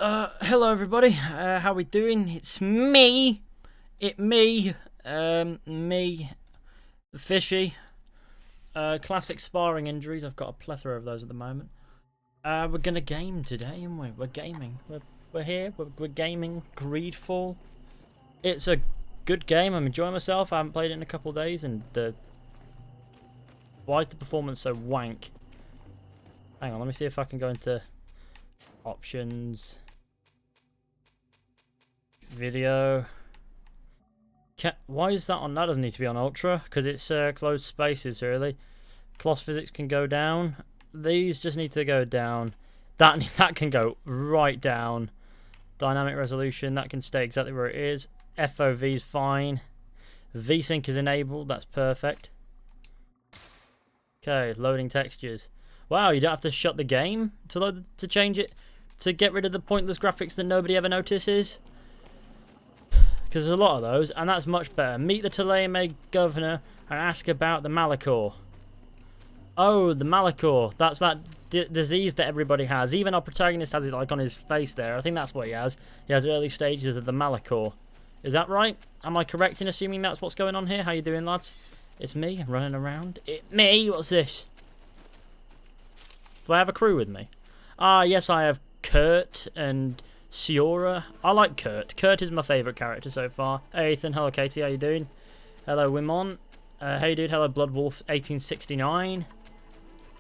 Hello everybody. How we doing? It's me. Me, the fishy. Classic sparring injuries. I've got a plethora of those at the moment. We're gonna game today, aren't we? We're gaming. We're here. We're gaming GreedFall. It's a good game. I'm enjoying myself. I haven't played it in a couple of days, and why is the performance so wank? Hang on, let me see if I can go into options. Video. Why is that on? That doesn't need to be on ultra because it's closed spaces really. Cloth physics can go down. These just need to go down. That can go right down. Dynamic resolution, that can stay exactly where it is. FOV is fine. VSync is enabled. That's perfect. Okay, loading textures. Wow, you don't have to shut the game to change it, to get rid of the pointless graphics that nobody ever notices. Because there's a lot of those, and that's much better. Meet the Tuleme governor and ask about the Malachor. Oh, the Malachor. That's that disease that everybody has. Even our protagonist has it like on his face there. I think that's what he has. He has early stages of the Malachor. Is that right? Am I correct in assuming that's what's going on here? How you doing, lads? It's me running around. Me? What's this? Do I have a crew with me? Ah, yes, I have Kurt and Siora. I like Kurt. Kurt is my favourite character so far. Hey Ethan, hello Katie, how you doing? Hello Wimon. Hey dude, hello Bloodwolf 1869.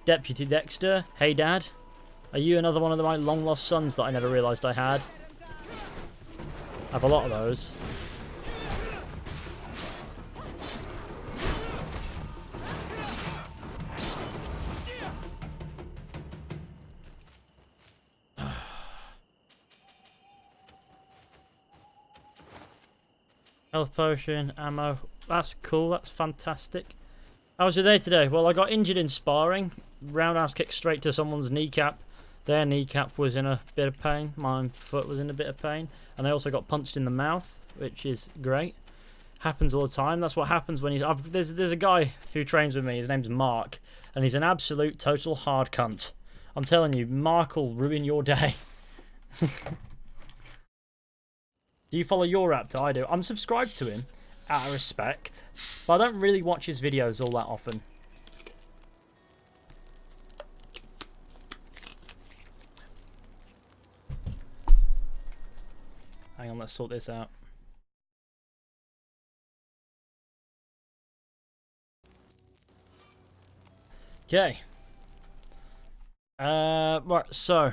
Deputy Dexter. Hey Dad. Are you another one of my long lost sons that I never realised I had? I have a lot of those. Health potion, ammo. That's cool, that's fantastic. How was your day today? Well, I got injured in sparring. Roundhouse kick straight to someone's kneecap. Their kneecap was in a bit of pain. My foot was in a bit of pain. And I also got punched in the mouth, which is great. Happens all the time. That's what happens when there's a guy who trains with me. His name's Mark. And he's an absolute total hard cunt. I'm telling you, Mark will ruin your day. Do you follow your Raptor? I do. I'm subscribed to him, out of respect, but I don't really watch his videos all that often. Hang on, let's sort this out. Okay. Right, so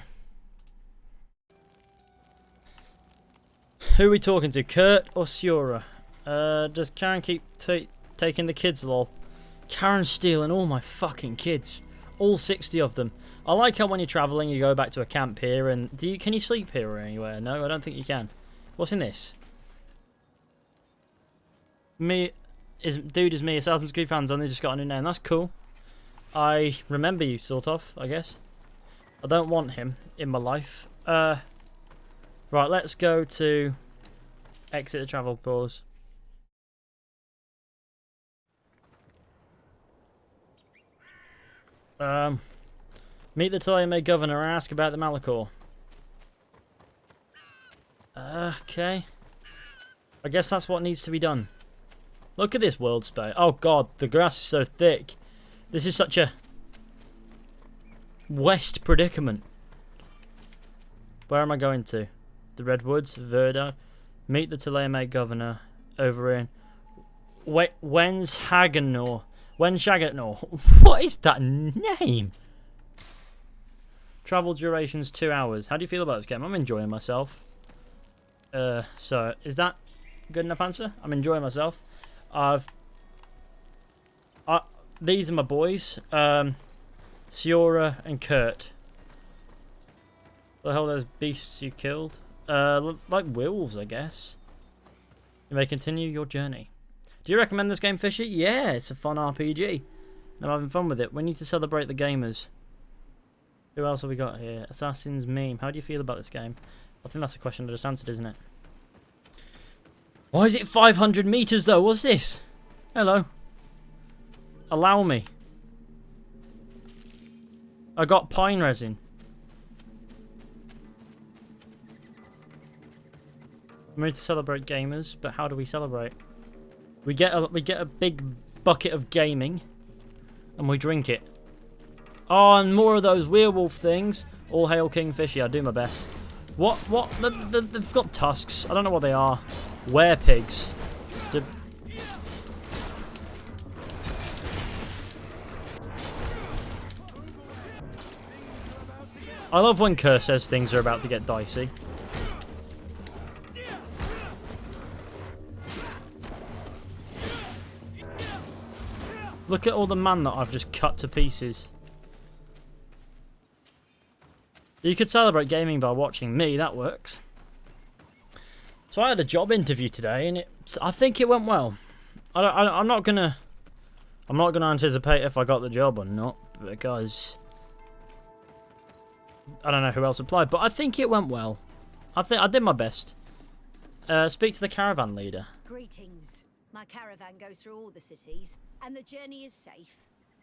who are we talking to, Kurt or Siora? Does Karen keep taking the kids, lol? Karen's stealing all my fucking kids. All 60 of them. I like how when you're travelling you go back to a camp here and... Can you sleep here or anywhere? No, I don't think you can. What's in this? Dude is me, Assassin's Creed fans only just got a new name. That's cool. I remember you, sort of, I guess. I don't want him in my life. Right, let's go to... Exit the travel pause. Meet the Tuleme governor and ask about the Malachor. Okay. I guess that's what needs to be done. Look at this world space. Oh god, the grass is so thick. This is such a west predicament. Where am I going to? The Redwoods, Verda. Meet the Tuleme governor over in Wenshagenor. What is that name? Travel duration's 2 hours. How do you feel about this game? I'm enjoying myself. So is that good enough answer? I'm enjoying myself. These are my boys. Siora and Kurt. What the hell are those beasts you killed? Like wolves, I guess. You may continue your journey. Do you recommend this game, Fishy? Yeah, it's a fun RPG. I'm having fun with it. We need to celebrate the gamers. Who else have we got here? Assassin's Meme. How do you feel about this game? I think that's a question I just answered, isn't it? Why is it 500 meters though? What's this? Hello. Allow me. I got pine resin. We're to celebrate gamers, but how do we celebrate? We get a big bucket of gaming, and we drink it. Oh, and more of those werewolf things. All hail Kingfish. Yeah, I do my best. What? They've got tusks. I don't know what they are. Werepigs. I love when Kerr says things are about to get dicey. Look at all the man that I've just cut to pieces. You could celebrate gaming by watching me, that works. So I had a job interview today, and I think it went well. I'm not gonna anticipate if I got the job or not, because I don't know who else applied, but I think it went well. I did my best. Speak to the caravan leader. Greetings. My caravan goes through all the cities, and the journey is safe.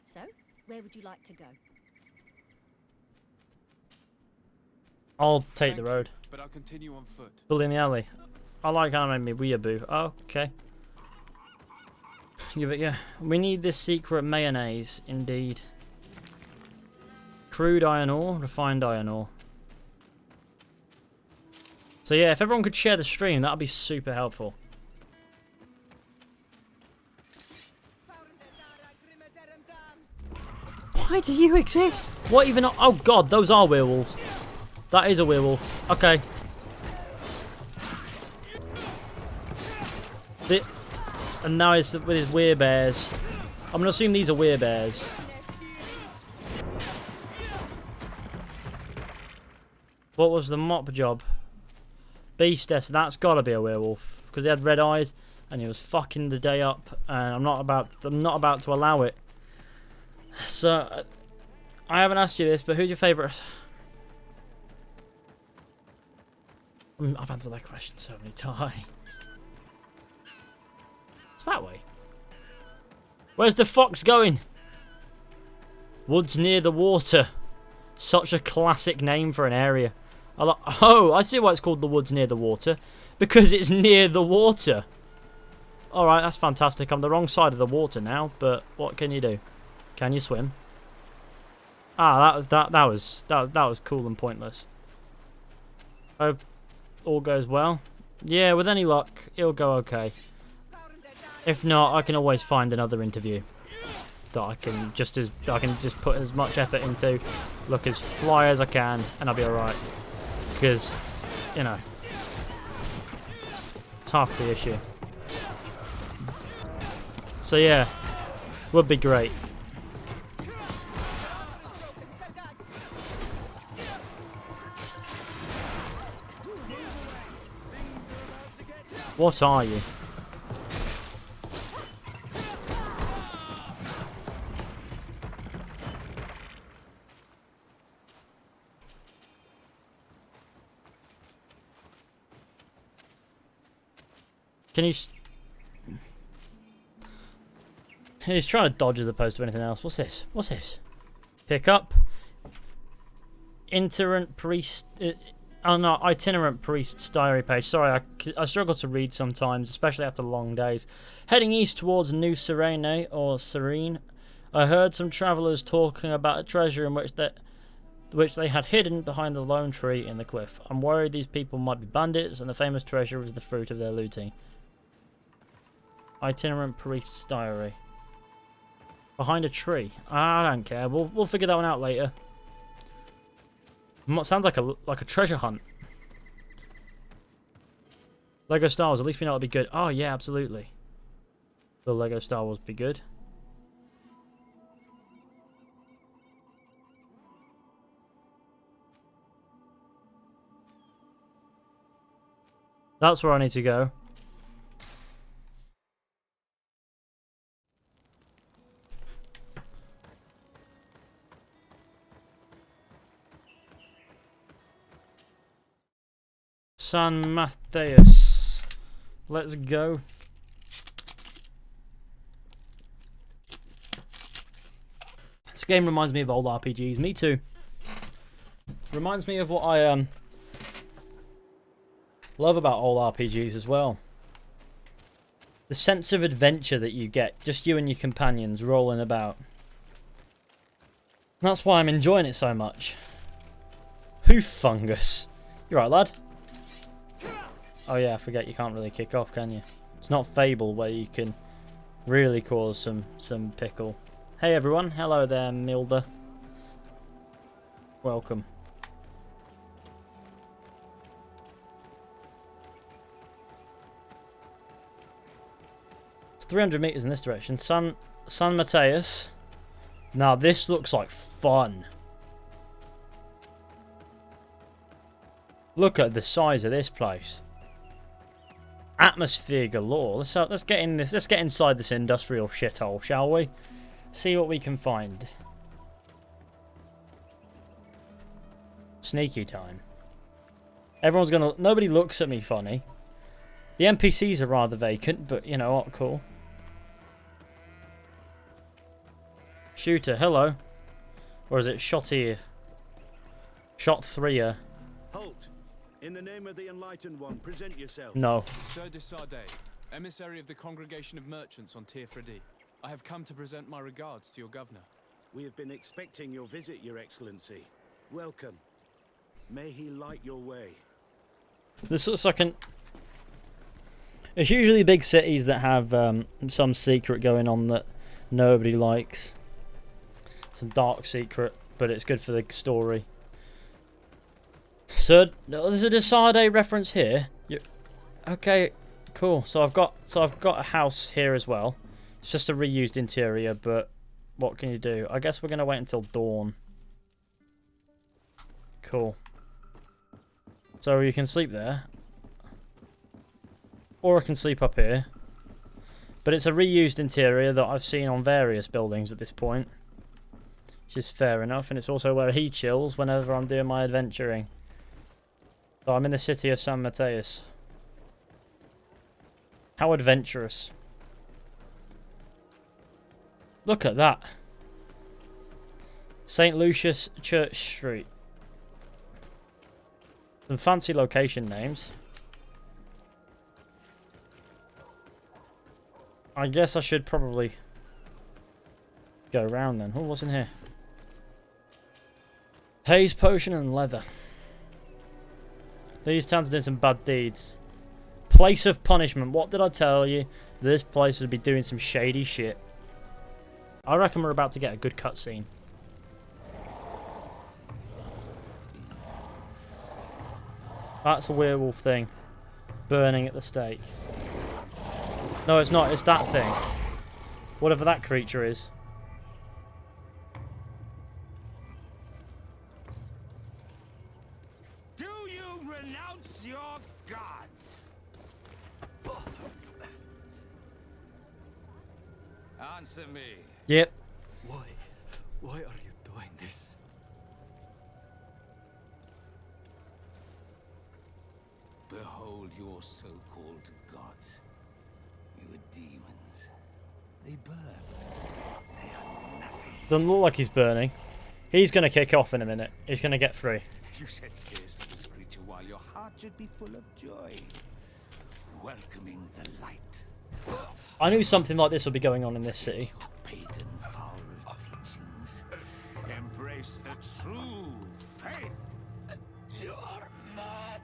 So, where would you like to go? I'll take the road. But I'll continue on foot. Bully in the alley. I like how I made me weeaboo. Oh, okay. Give it, yeah. We need this secret mayonnaise, indeed. Crude iron ore, refined iron ore. So yeah, if everyone could share the stream, that'd be super helpful. Why do you exist? What even? Oh god, those are werewolves. That is a werewolf. Okay. And now it's with his werebears. I'm gonna assume these are werebears. What was the mop job? Beastess, that's gotta be a werewolf. Because he had red eyes and he was fucking the day up, and I'm not about to allow it. So I haven't asked you this, but who's your favourite? I've answered that question so many times. It's that way. Where's the fox going? Woods near the water. Such a classic name for an area. Oh, I see why it's called the woods near the water. Because it's near the water. Alright, that's fantastic. I'm the wrong side of the water now, but what can you do? Can you swim? Ah, that was cool and pointless. Hope all goes well. Yeah, with any luck, it'll go okay. If not, I can always find another interview that I can just put as much effort into, look as fly as I can, and I'll be alright. Because, you know, it's half the issue. So yeah, would be great. What are you? Can you... He's trying to dodge as opposed to anything else. What's this? What's this? Pick up. Itinerant priest... oh no, itinerant priest's diary page. Sorry, I struggle to read sometimes, especially after long days. Heading east towards New Serene, or Serene, I heard some travellers talking about a treasure in which they had hidden behind the lone tree in the cliff. I'm worried these people might be bandits, and the famous treasure is the fruit of their looting. Itinerant priest's diary. Behind a tree. I don't care. We'll figure that one out later. Sounds like a treasure hunt. Lego Star Wars. At least we know it'll be good. Oh yeah, absolutely. The Lego Star Wars be good. That's where I need to go. San Mateus. Let's go. This game reminds me of old RPGs. Me too. Reminds me of what I love about all RPGs as well. The sense of adventure that you get, just you and your companions rolling about. That's why I'm enjoying it so much. Hoof fungus. You right, lad? Oh yeah, I forget you can't really kick off, can you? It's not Fable where you can really cause some pickle. Hey everyone, hello there, Milda. Welcome. It's 300 meters in this direction. San Mateus. Now this looks like fun. Look at the size of this place. Atmosphere galore. Let's get in this. Let's get inside this industrial shithole, shall we? See what we can find. Sneaky time. Everyone's gonna. Nobody looks at me funny. The NPCs are rather vacant, but you know what? Cool. Shooter, hello. Or is it Shottier? Shot 3er. Halt! In the name of the Enlightened One, present yourself. No. Sir de Sardet, emissary of the Congregation of Merchants on Tirfredi. I have come to present my regards to your governor. We have been expecting your visit, Your Excellency. Welcome. May he light your way. This looks like an... It's usually big cities that have some secret going on that nobody likes. Some dark secret, but it's good for the story. So, there's a Desarde reference here. Okay, cool. So I've got a house here as well. It's just a reused interior, but what can you do? I guess we're gonna wait until dawn. Cool. So you can sleep there, or I can sleep up here. But it's a reused interior that I've seen on various buildings at this point, which is fair enough. And it's also where he chills whenever I'm doing my adventuring. So I'm in the city of San Mateus. How adventurous. Look at that. St. Lucius Church Street. Some fancy location names. I guess I should probably go around then. Oh, what's in here? Haze potion and leather. These towns did some bad deeds. Place of punishment. What did I tell you? This place would be doing some shady shit. I reckon we're about to get a good cutscene. That's a werewolf thing. Burning at the stake. No, it's not. It's that thing. Whatever that creature is. Do you renounce your gods? Answer me. Yep. Why are you doing this? Behold your so-called gods. You demons. They burn. They are nothing. Doesn't look like he's burning. He's going to kick off in a minute. He's going to get free. You shed tears for this creature while your heart should be full of joy. Welcoming the light. I knew something like this would be going on in this city. Your pagan foul teachings. Embrace the true faith. You are mad.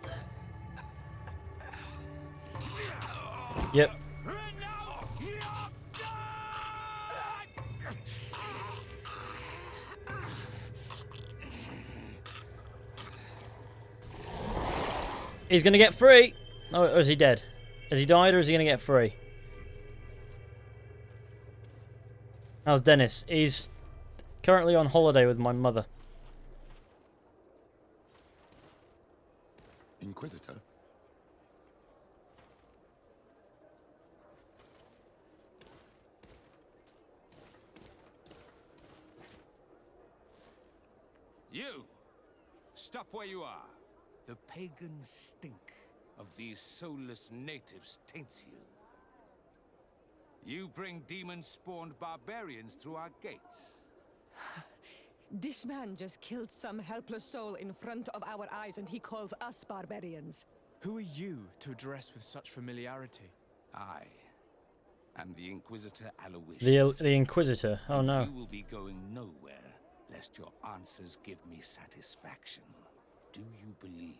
Yep. Renounce your gods! He's going to get free. Oh, or is he dead? Has he died or is he going to get free? How's Dennis? He's currently on holiday with my mother. Inquisitor? You! Stop where you are. The pagan stink of these soulless natives taints you. You bring demon-spawned barbarians through our gates. This man just killed some helpless soul in front of our eyes and he calls us barbarians. Who are you to address with such familiarity? I am the Inquisitor The Aloysius. Inquisitor. Oh no. You will be going nowhere, lest your answers give me satisfaction. Do you believe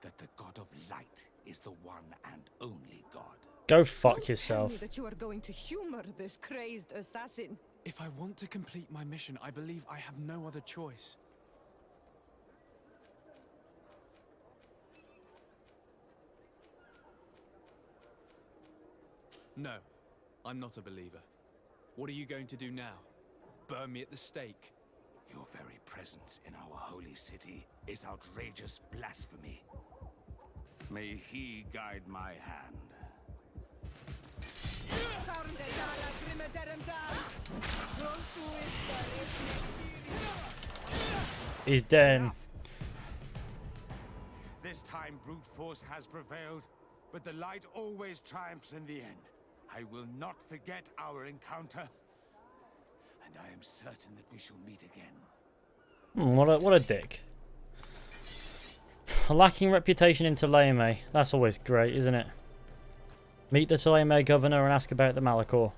that the God of Light is the one and only God? Go fuck Don't yourself. tell me that you are going to humor this crazed assassin. If I want to complete my mission, I believe I have no other choice. No, I'm not a believer. What are you going to do now? Burn me at the stake? Your very presence in our holy city is outrageous blasphemy. May he guide my hand. He's dead. Enough. This time brute force has prevailed, but the light always triumphs in the end. I will not forget our encounter, and I am certain that we shall meet again. What a dick. Lacking reputation in Thélème. That's always great, isn't it? Meet the Thélème governor and ask about the Malachor.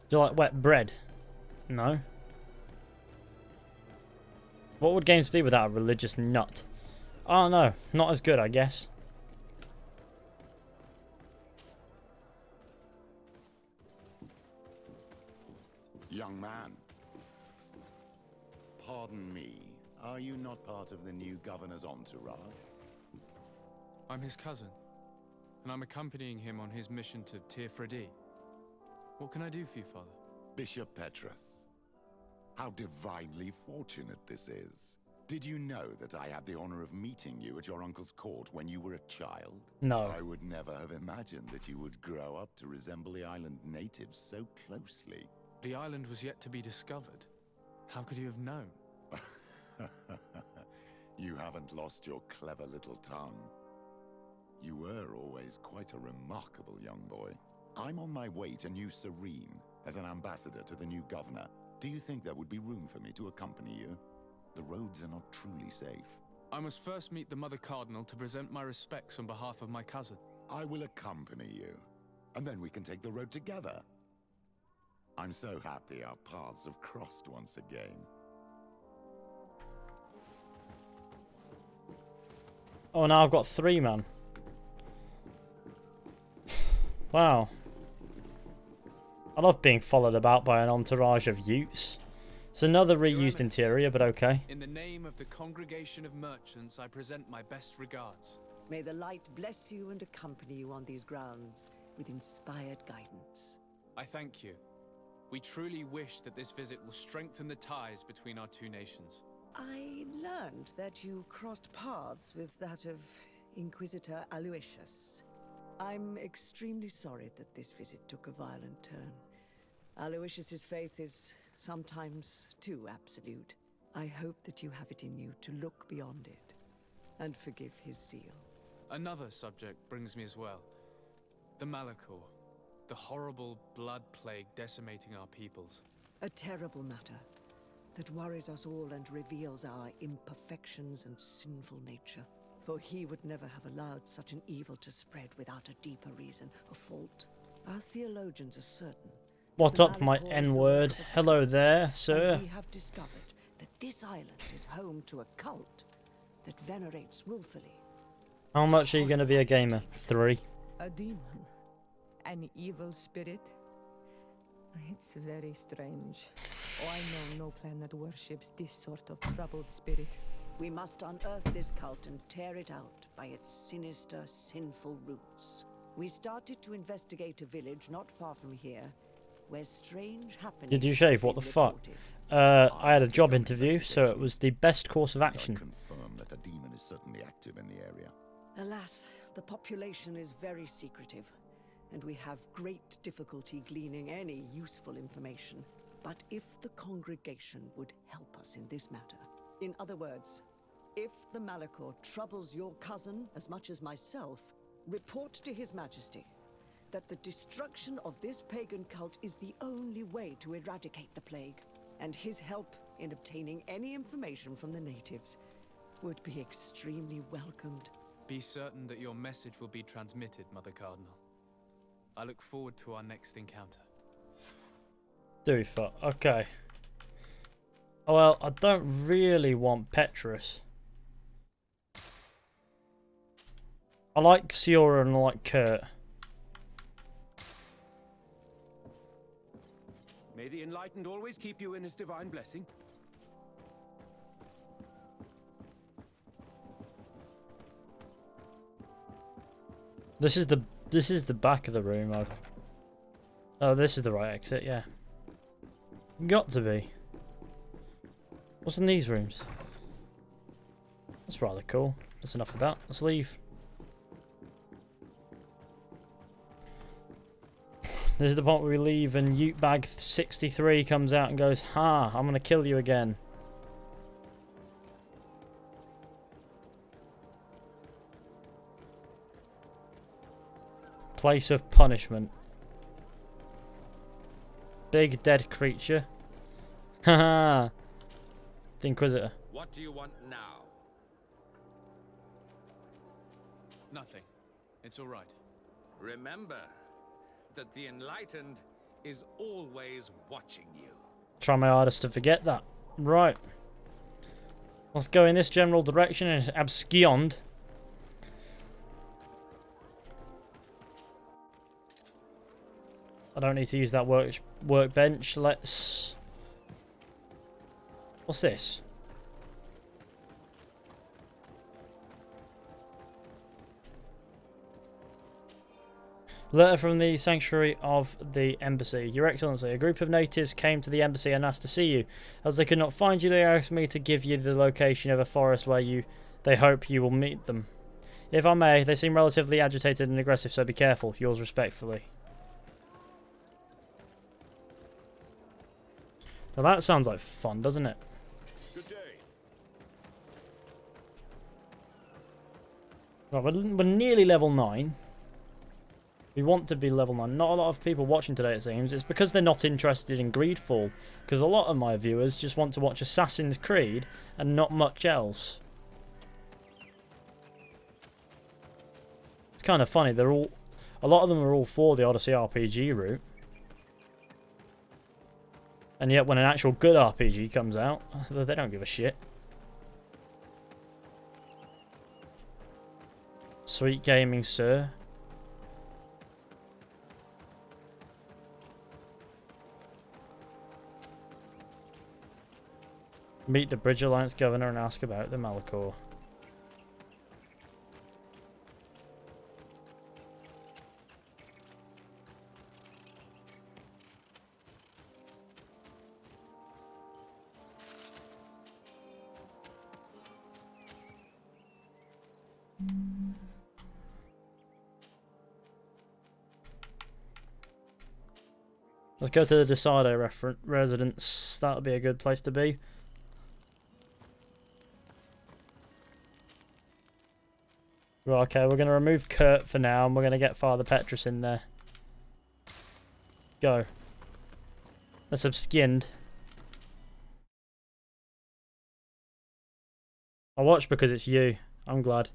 Do you like wet bread? No. What would games be without a religious nut? Oh no, not as good, I guess. Young man, pardon me, are you not part of the new governor's entourage? I'm his cousin, and I'm accompanying him on his mission to Tir-Fredi. What can I do for you, Father? Bishop Petrus, how divinely fortunate this is. Did you know that I had the honor of meeting you at your uncle's court when you were a child? No. I would never have imagined that you would grow up to resemble the island natives so closely. The island was yet to be discovered. How could you have known? You haven't lost your clever little tongue. You were always quite a remarkable young boy. I'm on my way to New Serene as an ambassador to the new governor. Do you think there would be room for me to accompany you? The roads are not truly safe. I must first meet the Mother Cardinal to present my respects on behalf of my cousin. I will accompany you, and then we can take the road together. I'm so happy our paths have crossed once again. Oh, now I've got 3, man. Wow. I love being followed about by an entourage of Utes. It's another reused interior, but okay. In the name of the Congregation of Merchants, I present my best regards. May the light bless you and accompany you on these grounds with inspired guidance. I thank you. We truly wish that this visit will strengthen the ties between our two nations. I learned that you crossed paths with that of Inquisitor Aloysius. I'm extremely sorry that this visit took a violent turn. Aloysius's faith is sometimes too absolute. I hope that you have it in you to look beyond it and forgive his zeal. Another subject brings me as well. The Malachor. The horrible blood plague decimating our peoples. A terrible matter that worries us all and reveals our imperfections and sinful nature. For he would never have allowed such an evil to spread without a deeper reason or fault. Our theologians are certain. What the up, my Malachor is the N-word? work of Hello Christ, there, and sir. we have discovered that this island is home to a cult that venerates willfully. How much are you going to be a gamer? 3. A demon? An evil spirit? It's very strange. Oh, I know no planet worships this sort of troubled spirit. We must unearth this cult and tear it out by its sinister, sinful roots. We started to investigate a village not far from here, where strange happenings. Did you shave? What the have been fuck? reported. I had a job interview, so it was the best course of I action. confirm that the demon is certainly active in the area. Alas, the population is very secretive, and we have great difficulty gleaning any useful information. But if the congregation would help us in this matter, in other words, if the Malachor troubles your cousin as much as myself, report to His Majesty that the destruction of this pagan cult is the only way to eradicate the plague, and his help in obtaining any information from the natives would be extremely welcomed. Be certain that your message will be transmitted, Mother Cardinal. I look forward to our next encounter. Okay. Well, I don't really want Petrus. I like Siora and I like Kurt. May the Enlightened always keep you in his divine blessing. This is the back of the room. Oh, this is the right exit. Yeah. Got to be. What's in these rooms? That's rather cool. That's enough of that. Let's leave. This is the point where we leave and Ute Bag 63 comes out and goes, "Ha, I'm gonna kill you again." Place of punishment. Big dead creature. Haha. The Inquisitor. What do you want now? Nothing. It's all right. Remember that the Enlightened is always watching you. Try my hardest to forget that. Right. Let's go in this general direction and abscond. I don't need to use that workbench. Let's... What's this? Letter from the Sanctuary of the Embassy. Your Excellency, a group of natives came to the embassy and asked to see you. As they could not find you, they asked me to give you the location of a forest where they hope you will meet them. If I may, they seem relatively agitated and aggressive, so be careful. Yours respectfully. Now that sounds like fun, doesn't it? Good day. Right, we're nearly level 9. We want to be level 9. Not a lot of people watching today, it seems. It's because they're not interested in GreedFall. Because a lot of my viewers just want to watch Assassin's Creed and not much else. It's kind of funny. A lot of them are all for the Odyssey RPG route. And yet when an actual good RPG comes out, they don't give a shit. Sweet gaming, sir. Meet the Bridge Alliance governor and ask about the Malachor. Let's go to the Decido residence. That would be a good place to be. Right, okay, we're going to remove Kurt for now, and we're going to get Father Petrus in there. Go. Let's abscond. I watch because it's you. I'm glad.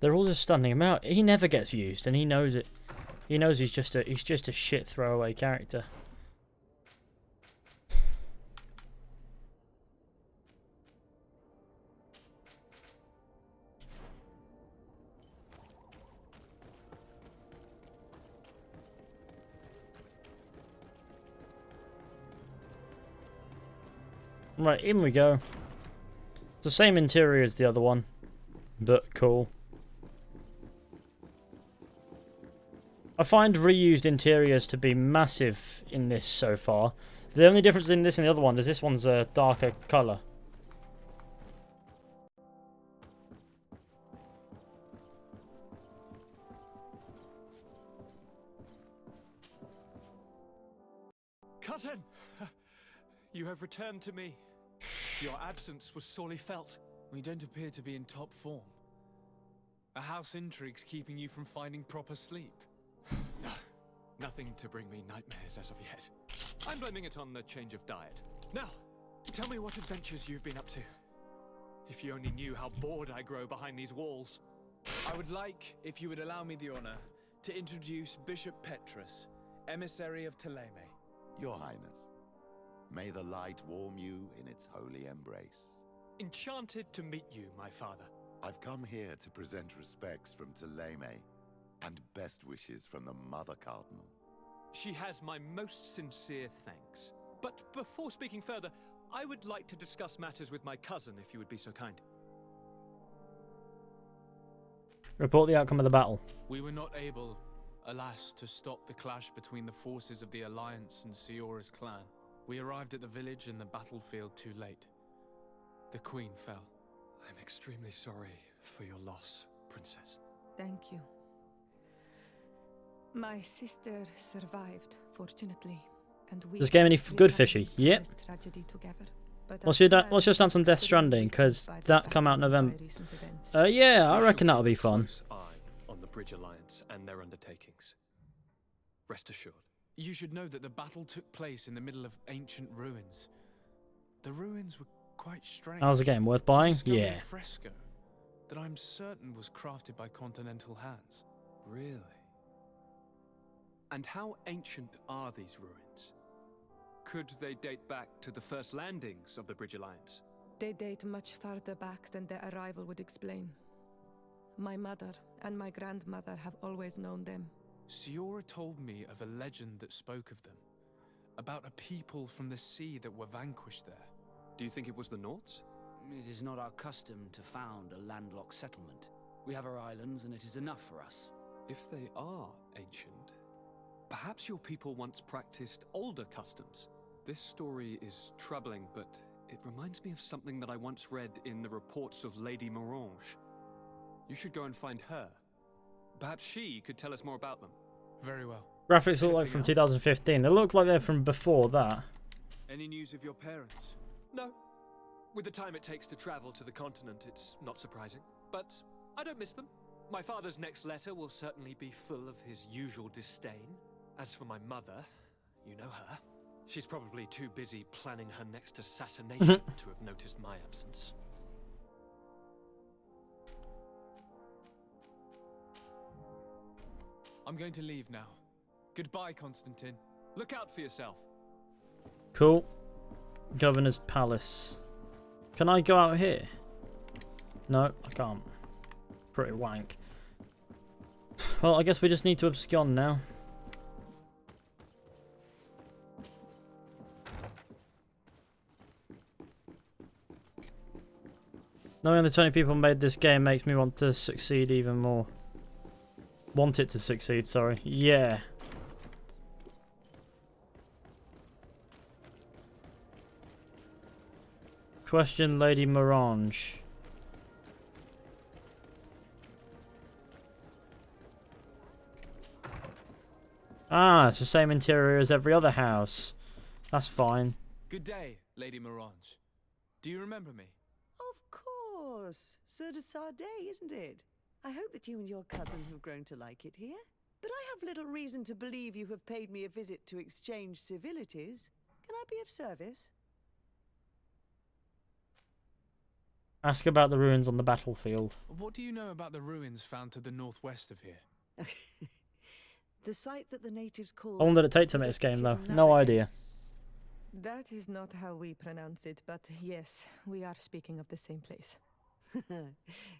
They're all just stunning him out. He never gets used, and he knows it. He knows he's just a shit throwaway character. Right, in we go. It's the same interior as the other one, but cool. I find reused interiors to be massive in this so far. The only difference in this and the other one is this one's a darker colour. Cousin! You have returned to me. Your absence was sorely felt. We don't appear to be in top form. A house intrigue's keeping you from finding proper sleep. No, nothing to bring me nightmares as of yet. I'm blaming it on the change of diet. Now, tell me what adventures you've been up to. If you only knew how bored I grow behind these walls. I would like, if you would allow me the honor, to introduce Bishop Petrus, emissary of Ptolemy. Your Highness, may the light warm you in its holy embrace. Enchanted to meet you, my father. I've come here to present respects from Ptolemy and best wishes from the Mother Cardinal. She has my most sincere thanks. But before speaking further, I would like to discuss matters with my cousin, if you would be so kind. Report the outcome of the battle. We were not able, alas, to stop the clash between the forces of the Alliance and Siora's clan. We arrived at the village and the battlefield too late. The Queen fell. I'm extremely sorry for your loss, Princess. Thank you. My sister survived, fortunately, and we. This game any good, Fishy? Yep. Tragedy together. But What's your stance on Death Stranding? Because that come out in November. Yeah, I reckon that'll be fun. Close eye on the Bridge Alliance and their undertakings. Rest assured. You should know that the battle took place in the middle of ancient ruins. The ruins were quite strange. How's the game? Worth buying? Yeah. A fresco that I'm certain was crafted by continental hands. Really? And how ancient are these ruins? Could they date back to the first landings of the Bridge Alliance? They date much farther back than their arrival would explain. My mother and my grandmother have always known them. Siora told me of a legend that spoke of them, about a people from the sea that were vanquished there. Do you think it was the Nords? It is not our custom to found a landlocked settlement. We have our islands, and it is enough for us. If they are ancient, perhaps your people once practiced older customs. This story is troubling, but it reminds me of something that I once read in the reports of Lady Morange. You should go and find her. Perhaps she could tell us more about them. Very well. Graphics look like from 2015. They look like they're from before that. Any news of your parents? No. With the time it takes to travel to the continent, it's not surprising. But I don't miss them. My father's next letter will certainly be full of his usual disdain. As for my mother, you know her. She's probably too busy planning her next assassination to have noticed my absence. I'm going to leave now. Goodbye, Constantine. Look out for yourself. Cool. Governor's Palace. Can I go out here? No, I can't. Pretty wank. Well, I guess we just need to abscond now. Knowing the 20 people made this game makes me want to succeed even more. Want it to succeed, sorry. Yeah. Question Lady Morange. Ah, it's the same interior as every other house. That's fine. Good day, Lady Morange. Do you remember me? Of course. Sir de Sardet, isn't it? I hope that you and your cousin have grown to like it here. But I have little reason to believe you have paid me a visit to exchange civilities. Can I be of service? Ask about the ruins on the battlefield. What do you know about the ruins found to the northwest of here? The site that the natives call... How long did it take to make this game, though? No idea. That is not how we pronounce it, but yes, we are speaking of the same place.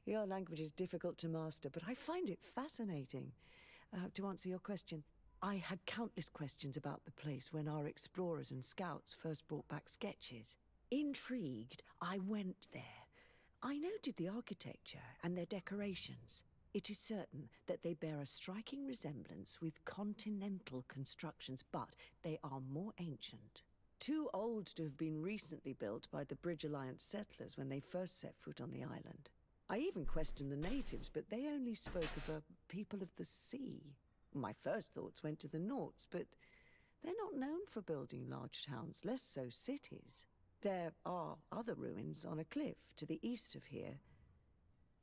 Your language is difficult to master, but I find it fascinating. To answer your question, I had countless questions about the place when our explorers and scouts first brought back sketches. Intrigued, I went there. I noted the architecture and their decorations. It is certain that they bear a striking resemblance with continental constructions, but they are more ancient. Too old to have been recently built by the Bridge Alliance settlers when they first set foot on the island. I even questioned the natives, but they only spoke of a people of the sea. My first thoughts went to the Nords, but they're not known for building large towns, less so cities. There are other ruins on a cliff to the east of here.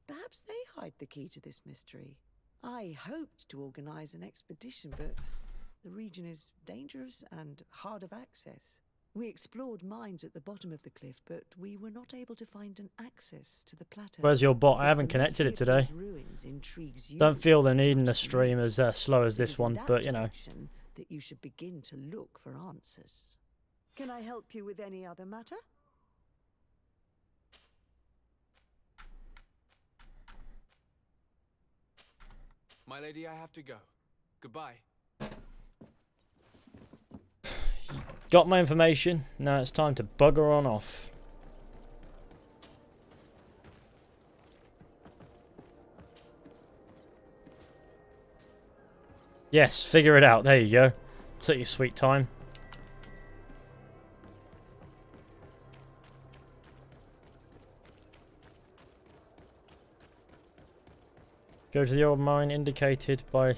Perhaps they hide the key to this mystery. I hoped to organize an expedition, but the region is dangerous and hard of access. We explored mines at the bottom of the cliff, but we were not able to find an access to the plateau. Where's your bot? I If haven't the connected mystery it of today. these ruins intrigues you Don't feel the as need in much the as me, stream as slow as it this is in one, that but you know. direction that you should begin to look for answers. Can I help you with any other matter? My lady, I have to go. Goodbye. Got my information. Now it's time to bugger on off. Yes, figure it out. There you go. Took your sweet time. Go to the old mine indicated by...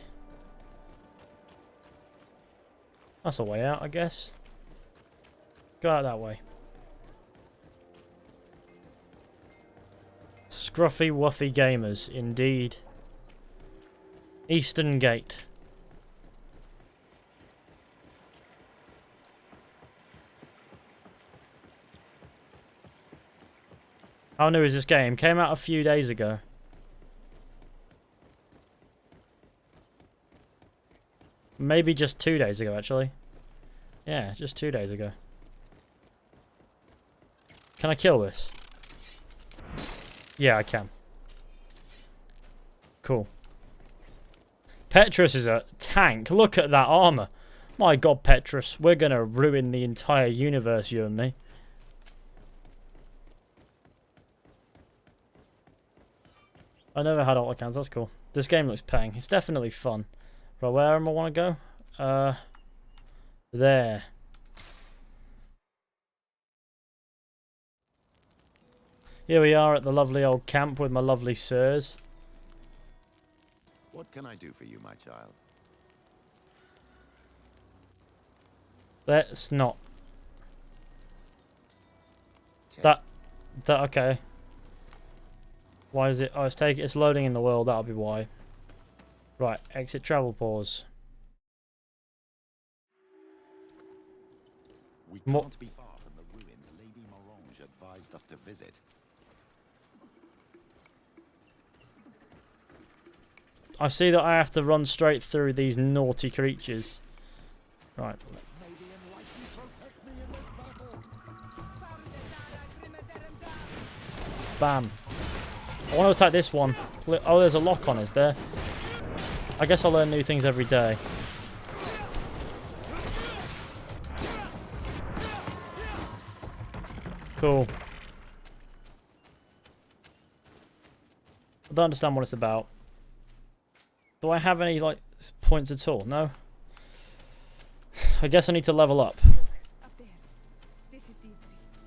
That's a way out, I guess. Go out that way. Scruffy wuffy gamers, indeed. Eastern Gate. How new is this game? Came out a few days ago. Maybe just 2 days ago, actually. Yeah, just 2 days ago. Can I kill this? Yeah, I can. Cool. Petrus is a tank. Look at that armor. My god, Petrus. We're gonna ruin the entire universe, you and me. I never had alt accounts. That's cool. This game looks paying. It's definitely fun. Right, where am I want to go? There. Here we are at the lovely old camp with my lovely sirs. What can I do for you, my child? Let's not. That, okay. Why is it? Oh, it's loading in the world. That'll be why. Right, exit travel pause. We can't be far from the ruins Lady Morange advised us to visit. I see that I have to run straight through these naughty creatures. Right. Bam. I want to attack this one. Oh, there's a lock on, is there? I guess I learn new things every day. Cool. I don't understand what it's about. Do I have any, like, points at all? No? I guess I need to level up. Up there. This is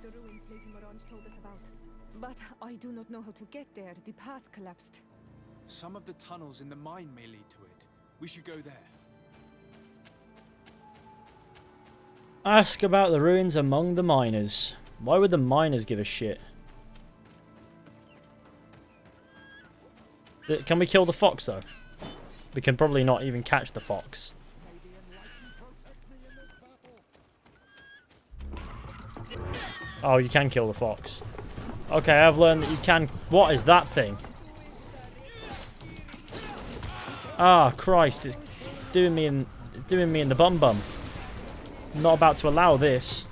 the ruins Lady Morange told us about. But I do not know how to get there. The path collapsed. Some of the tunnels in the mine may lead to it. We should go there. Ask about the ruins among the miners. Why would the miners give a shit? Can we kill the fox, though? We can probably not even catch the fox. Oh, you can kill the fox. Okay, I've learned that you can... What is that thing? Ah, Christ, it's doing me in the bum bum. I'm not about to allow this.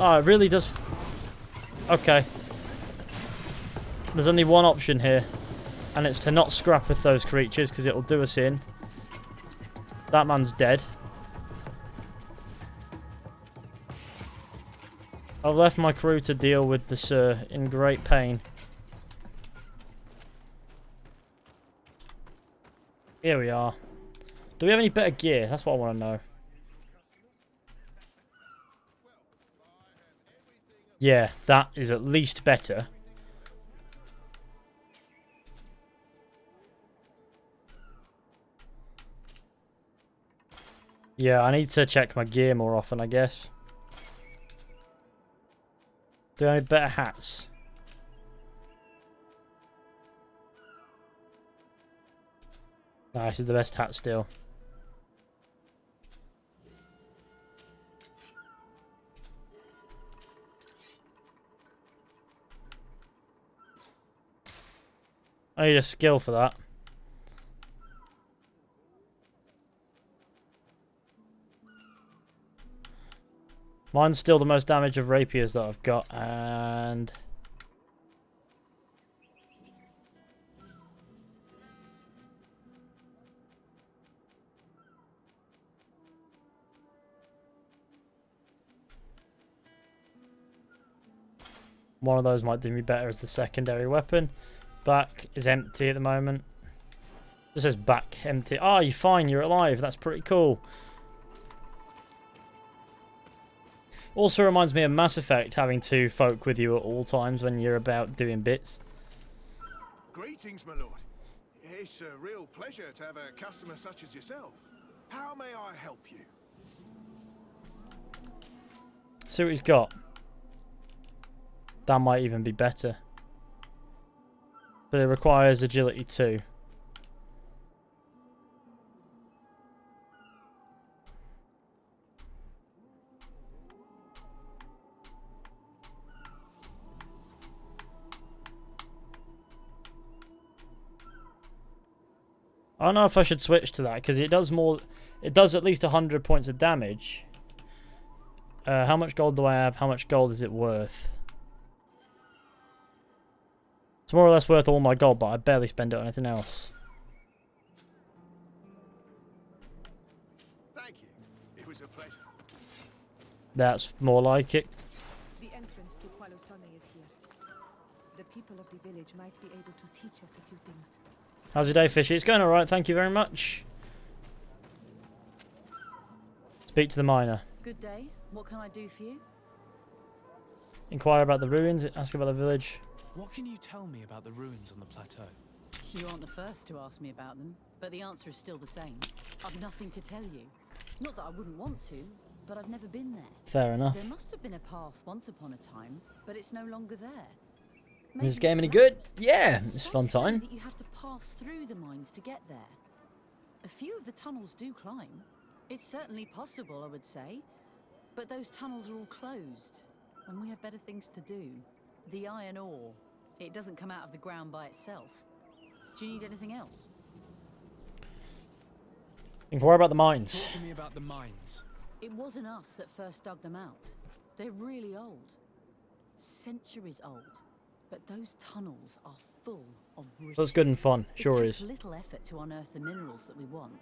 Oh, it really does... Okay. There's only one option here. And it's to not scrap with those creatures, because it'll do us in. That man's dead. I've left my crew to deal with the Sir in great pain. Here we are. Do we have any better gear? That's what I want to know. Yeah, that is at least better. Yeah, I need to check my gear more often, I guess. Do I need better hats? Nah, this is the best hat still. I need a skill for that. Mine's still the most damage of rapiers that I've got, and... one of those might do me better as the secondary weapon. Back is empty at the moment. It says back empty. Oh, you're fine, you're alive. That's pretty cool. Also reminds me of Mass Effect, having two folk with you at all times when you're about doing bits. Greetings, my lord. It's a real pleasure to have a customer such as yourself. How may I help you? See what he's got. That might even be better. But it requires agility too. I don't know if I should switch to that because it does more. It does at least 100 points of damage. How much gold do I have? How much gold is it worth? It's more or less worth all my gold, but I barely spend it on anything else. Thank you. It was a pleasure. That's more like it. The entrance to Qualosane is here. The people of the village might be able to teach us a few things. How's your day, Fishy? It's going alright, thank you very much. Speak to the miner. Good day. What can I do for you? Inquire about the ruins, ask about the village. What can you tell me about the ruins on the plateau? You aren't the first to ask me about them, but the answer is still the same. I've nothing to tell you. Not that I wouldn't want to, but I've never been there. Fair enough. There must have been a path once upon a time, but it's no longer there. Is this game any good? Yeah, it's a fun time. That you have to pass through the mines to get there. A few of the tunnels do climb. It's certainly possible, I would say. But those tunnels are all closed, and we have better things to do. The iron ore, it doesn't come out of the ground by itself. Do you need anything else? Inquire about the mines. Talk to me about the mines. It wasn't us that first dug them out. They're really old. Centuries old. But those tunnels are full of riches. That's good and fun, sure is. is. Little effort to unearth the minerals that we want.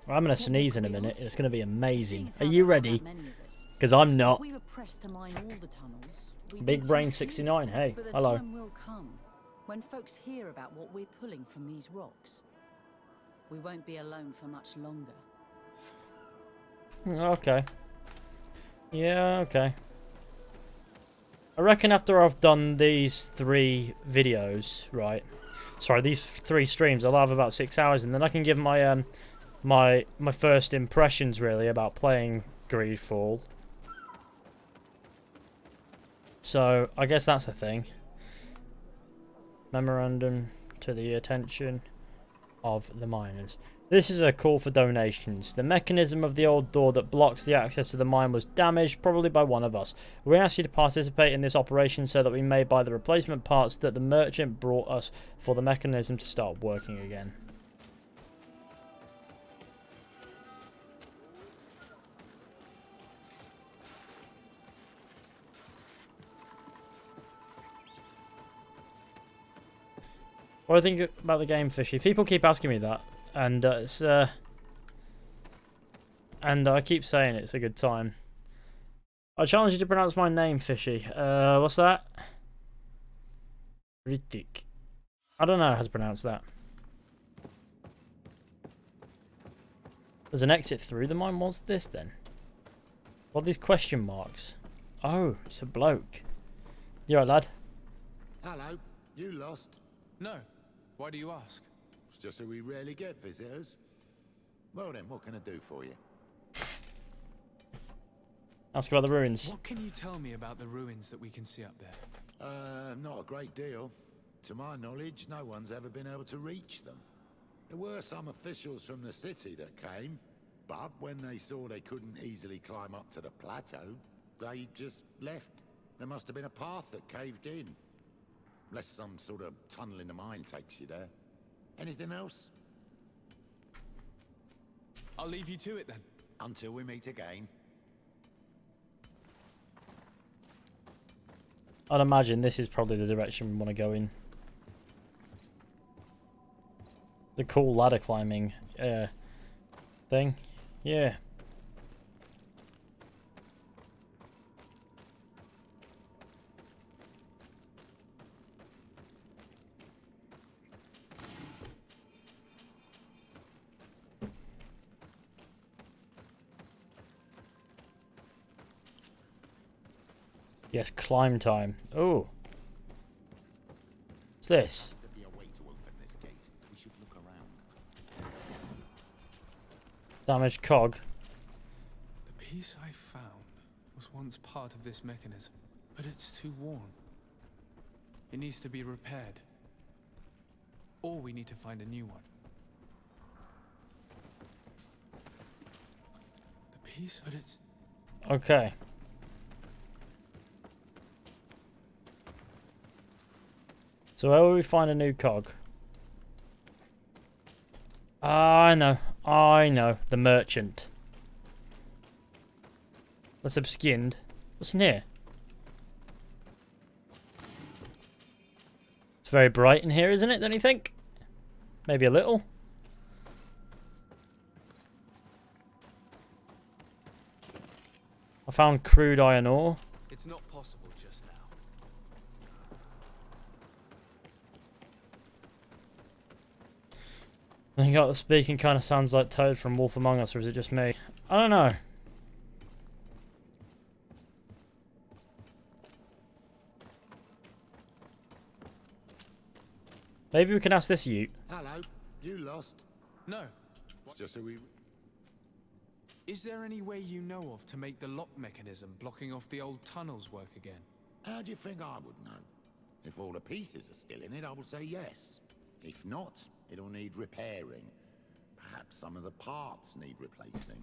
I'm going to sneeze in a minute. It's going to be amazing. Are you ready? Because I'm not. We were pressed to mine all the tunnels. Big Brain 69. Hey, but the hello. time will come when folks hear about what we're pulling from these rocks. We won't be alone for much longer. Okay. Yeah, okay. I reckon after I've done these 3 videos, right? Sorry, these 3 streams, I'll have about 6 hours, and then I can give my my first impressions really about playing GreedFall. So I guess that's a thing. Memorandum to the attention of the miners. This is a call for donations. The mechanism of the old door that blocks the access to the mine was damaged, probably by one of us. We ask you to participate in this operation so that we may buy the replacement parts that the merchant brought us for the mechanism to start working again. What do you think about the game, Fishy? People keep asking me that. And and I keep saying it's a good time. I challenge you to pronounce my name, Fishy. What's that? Ritik. I don't know how to pronounce that. There's an exit through the mine. What's this then? What are these question marks? Oh, it's a bloke. You alright, lad? Hello. You lost? No. Why do you ask? It's just that we rarely get visitors. Well then, what can I do for you? Ask about the ruins. What can you tell me about the ruins that we can see up there? Not a great deal. To my knowledge, no one's ever been able to reach them. There were some officials from the city that came, but when they saw they couldn't easily climb up to the plateau, they just left. There must have been a path that caved in. Unless some sort of tunnel in the mine takes you there. Anything else? I'll leave you to it then. Until we meet again. I'd imagine this is probably the direction we want to go in. The cool ladder climbing thing. Yeah. Yes, climb time. Oh. What's this? Damaged cog. The piece I found was once part of this mechanism, but it's too worn. It needs to be repaired. Or we need to find a new one. The piece, but it's... Okay. So where will we find a new cog? I know. The merchant. Let's have skinned. What's in here? It's very bright in here, isn't it? Don't you think? Maybe a little. I found crude iron ore. It's not possible just now. I think the speaking kind of sounds like Toad from Wolf Among Us, or is it just me? I don't know. Maybe we can ask this Ute. Hello, you lost? No. Just so we... Is there any way you know of to make the lock mechanism blocking off the old tunnels work again? How do you think I would know? If all the pieces are still in it, I will say yes. If not, it'll need repairing. Perhaps some of the parts need replacing.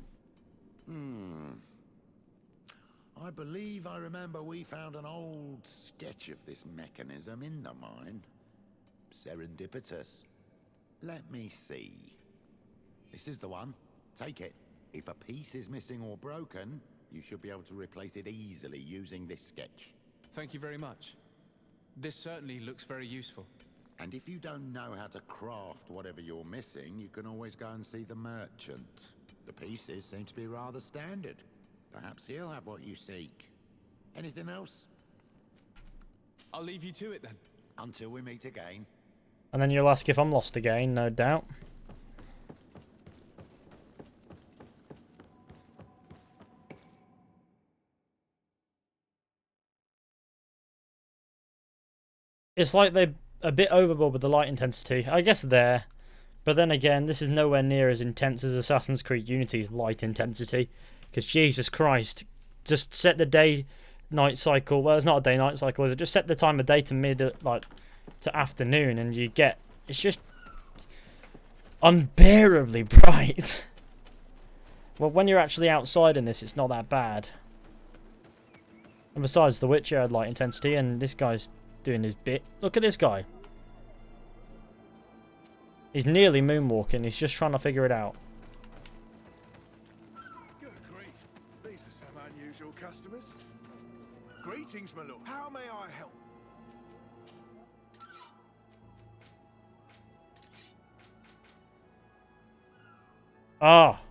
I believe I remember we found an old sketch of this mechanism in the mine. Serendipitous. Let me see. This is the one. Take it. If a piece is missing or broken, you should be able to replace it easily using this sketch. Thank you very much. This certainly looks very useful. And if you don't know how to craft whatever you're missing, you can always go and see the merchant. The pieces seem to be rather standard. Perhaps he'll have what you seek. Anything else? I'll leave you to it then. Until we meet again. And then you'll ask if I'm lost again, no doubt. It's like they're a bit overboard with the light intensity. I guess there. But then again, this is nowhere near as intense as Assassin's Creed Unity's light intensity. Because Jesus Christ, just set the day-night cycle. Well, it's not a day-night cycle, is it? Just set the time of day to to afternoon, and you get... It's just unbearably bright. Well, when you're actually outside in this, it's not that bad. And besides, The Witcher had light intensity, and this guy's doing his bit. Look at this guy. He's nearly moonwalking. He's just trying to figure it out. Good grief. These are some unusual customers. Greetings, my lord. How may I help? Ah,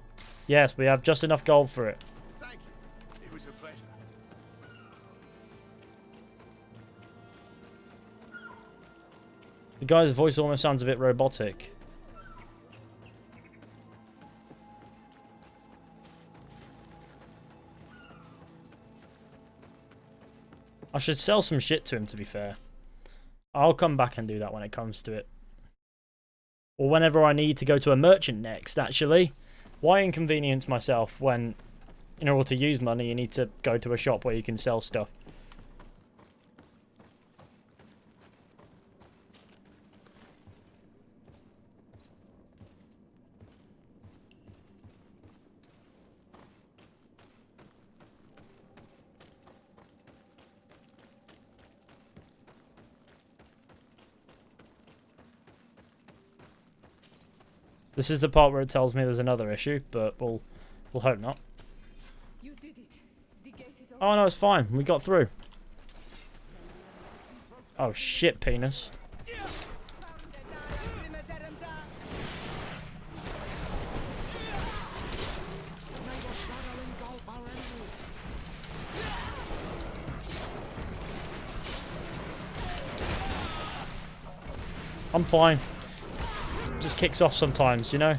yes, we have just enough gold for it. Thank you. It was a pleasure. The guy's voice almost sounds a bit robotic. I should sell some shit to him, to be fair. I'll come back and do that when it comes to it. Or whenever I need to go to a merchant next, actually. Why inconvenience myself when in order to use money, you need to go to a shop where you can sell stuff. This is the part where it tells me there's another issue, but we'll hope not. You did it. The gate is Oh no, it's fine. We got through. Oh shit, penis. I'm fine. Just kicks off sometimes, you know?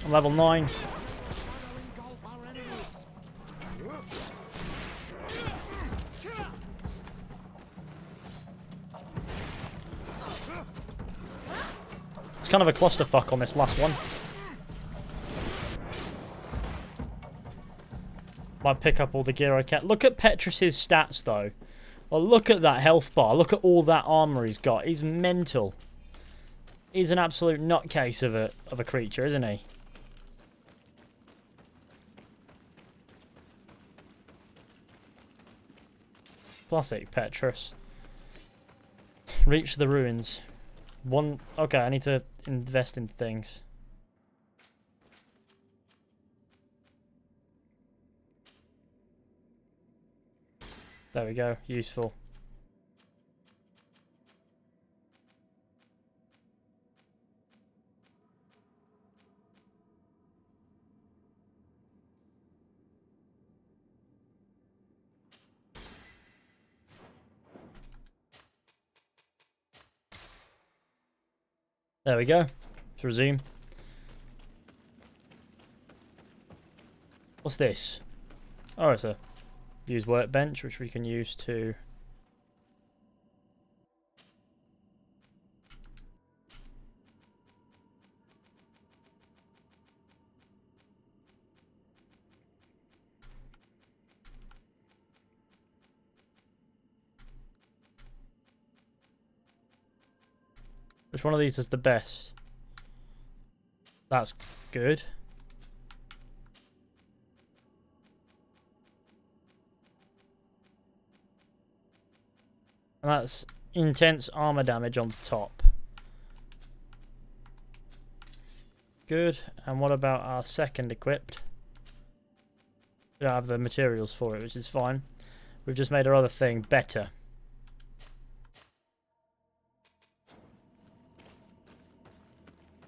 I'm level 9. It's kind of a clusterfuck on this last one. Might pick up all the gear I can. Look at Petrus's stats though. Well, look at that health bar. Look at all that armor he's got. He's mental. He's an absolute nutcase of a creature, isn't he? Classic Petrus. Reach the ruins. Okay, I need to invest in things. There we go. Useful. There we go. Let's resume. What's this? Oh, it's a use workbench, which we can use to... Which one of these is the best? That's good. And that's intense armor damage on the top. Good. And what about our second equipped? We don't have the materials for it, which is fine. We've just made our other thing better.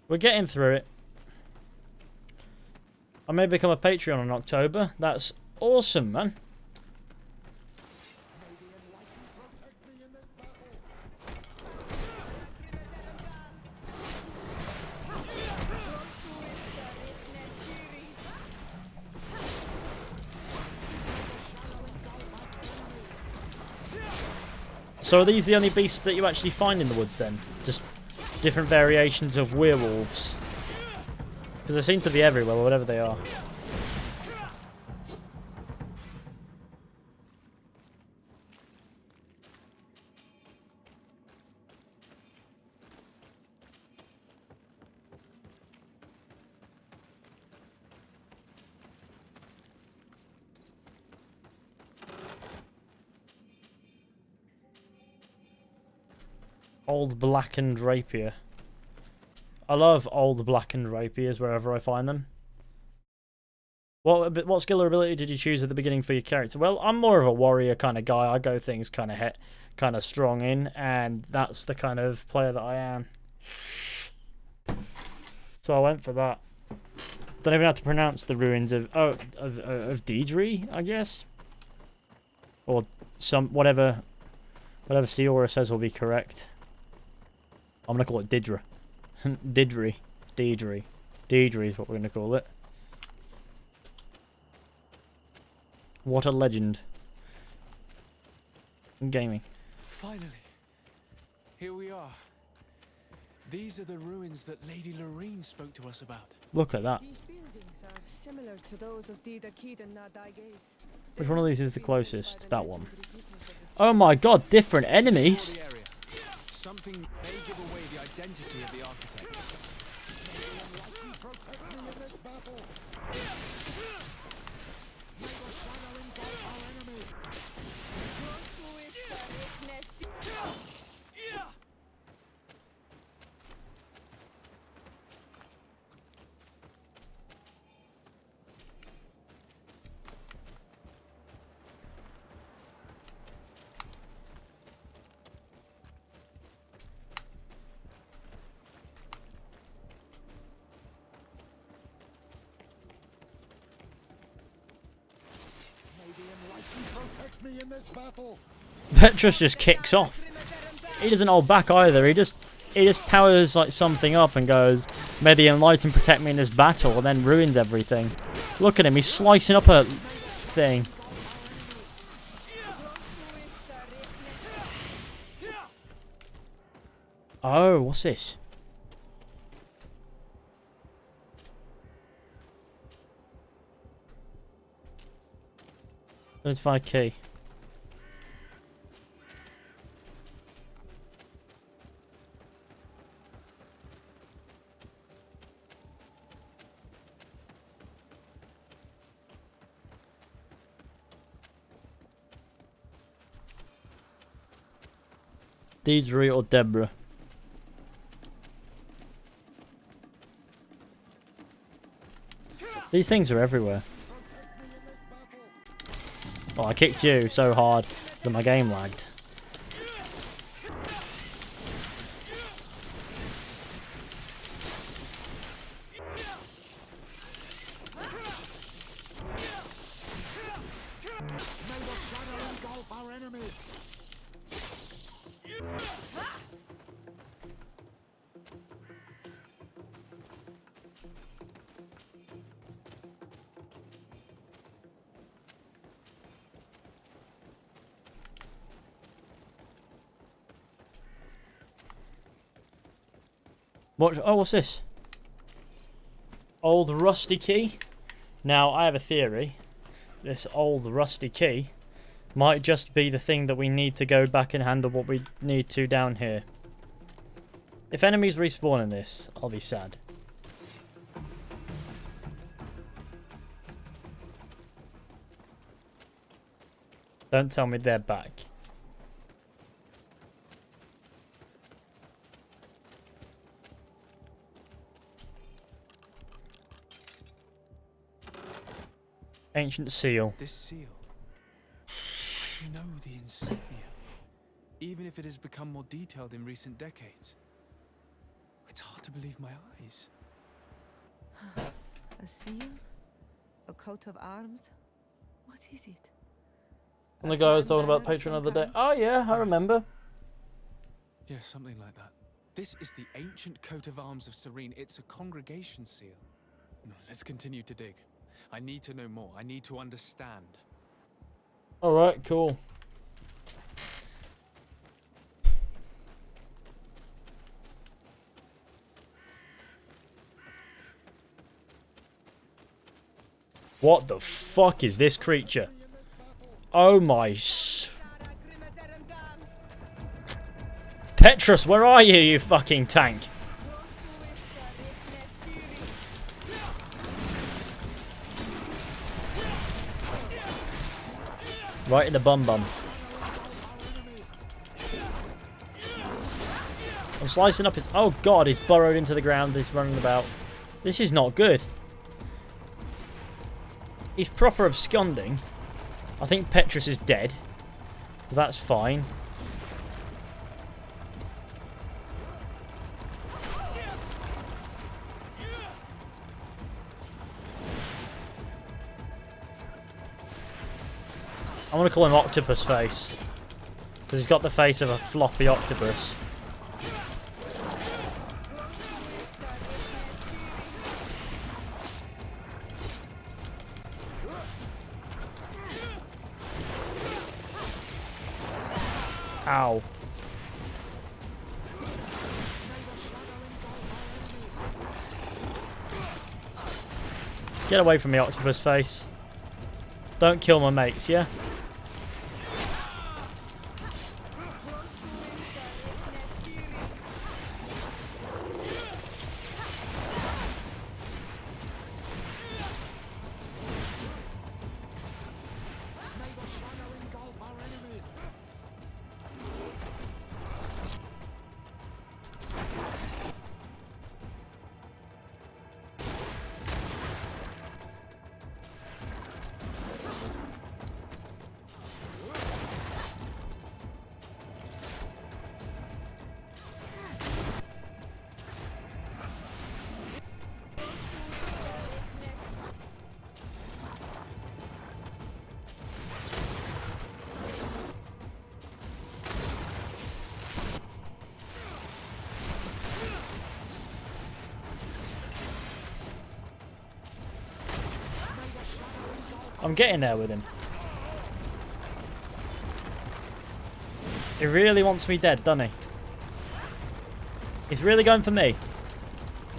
We're getting through it. I may become a Patreon in October. That's awesome, man. So are these the only beasts that you actually find in the woods then? Just different variations of werewolves? Because they seem to be everywhere, whatever they are. Old blackened rapier. I love old blackened rapiers wherever I find them. What skill or ability did you choose at the beginning for your character? Well, I'm more of a warrior kind of guy. I go things kind of strong in, and that's the kind of player that I am. So I went for that. Don't even have to pronounce the ruins of Deidre, I guess, or whatever Seora says will be correct. I'm gonna call it Didra. Deidre. Deidre is what we're going to call it. What a legend. In gaming. Finally. Here we are. These are the ruins that Lady Lorene spoke to us about. Look at that. These buildings are similar to those of Dida Keed and Nadaiges. Which one of these is the closest? That one. Oh my god, different enemies! Something may give away the identity of the architects. Petrus just kicks off. He doesn't hold back either. He just powers like something up and goes, "May the Enlightened protect me in this battle," and then ruins everything. Look at him. He's slicing up a thing. Oh, what's this? Let's find a key. Deidre or Deborah? These things are everywhere. Oh, I kicked you so hard that my game lagged. What? Oh, what's this? Old rusty key. Now, I have a theory. This old rusty key might just be the thing that we need to go back and handle what we need to down here. If enemies respawn in this, I'll be sad. Don't tell me they're back. Ancient seal. This seal. I know the insignia, even if it has become more detailed in recent decades. It's hard to believe my eyes. A seal? A coat of arms? What is it? And the guy was talking about Patreon the other day. Oh yeah, I remember. Yeah, something like that. This is the ancient coat of arms of Serene. It's a congregation seal. No, let's continue to dig. I need to know more. I need to understand. Alright, cool. What the fuck is this creature? Oh my... Petrus, where are you, you fucking tank? Right in the bum bum. I'm slicing up his... Oh god, he's burrowed into the ground. He's running about. This is not good. He's proper absconding. I think Petrus is dead. But that's fine. I want to call him Octopus Face. Because he's got the face of a floppy octopus. Ow. Get away from me, octopus face. Don't kill my mates, yeah? I'm getting there with him. He really wants me dead, doesn't he? He's really going for me.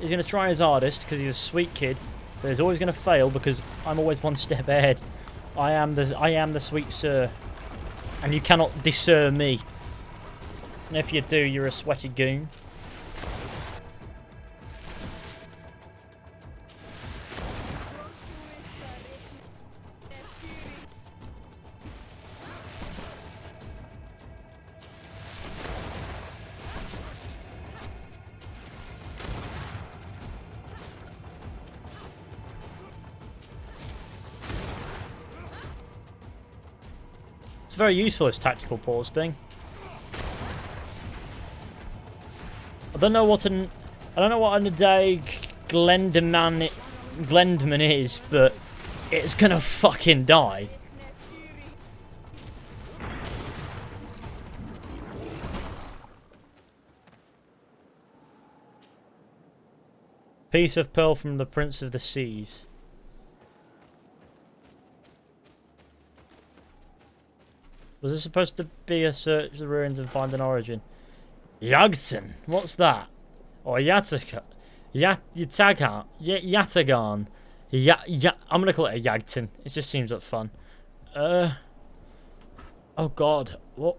He's going to try his hardest because he's a sweet kid, but he's always going to fail because I'm always one step ahead. I am the sweet sir, and you cannot deter me. And if you do, you're a sweaty goon. It's very useful, this tactical pause thing. I don't know what an Untitled Glendman is, but it's gonna fucking die. Piece of pearl from the Prince of the Seas. Was this supposed to be a search the ruins and find an origin? Yagdsen? What's that? Or Yatagan? Yatagan? I'm gonna call it a Yagdsen. It just seems like fun. Oh god. What?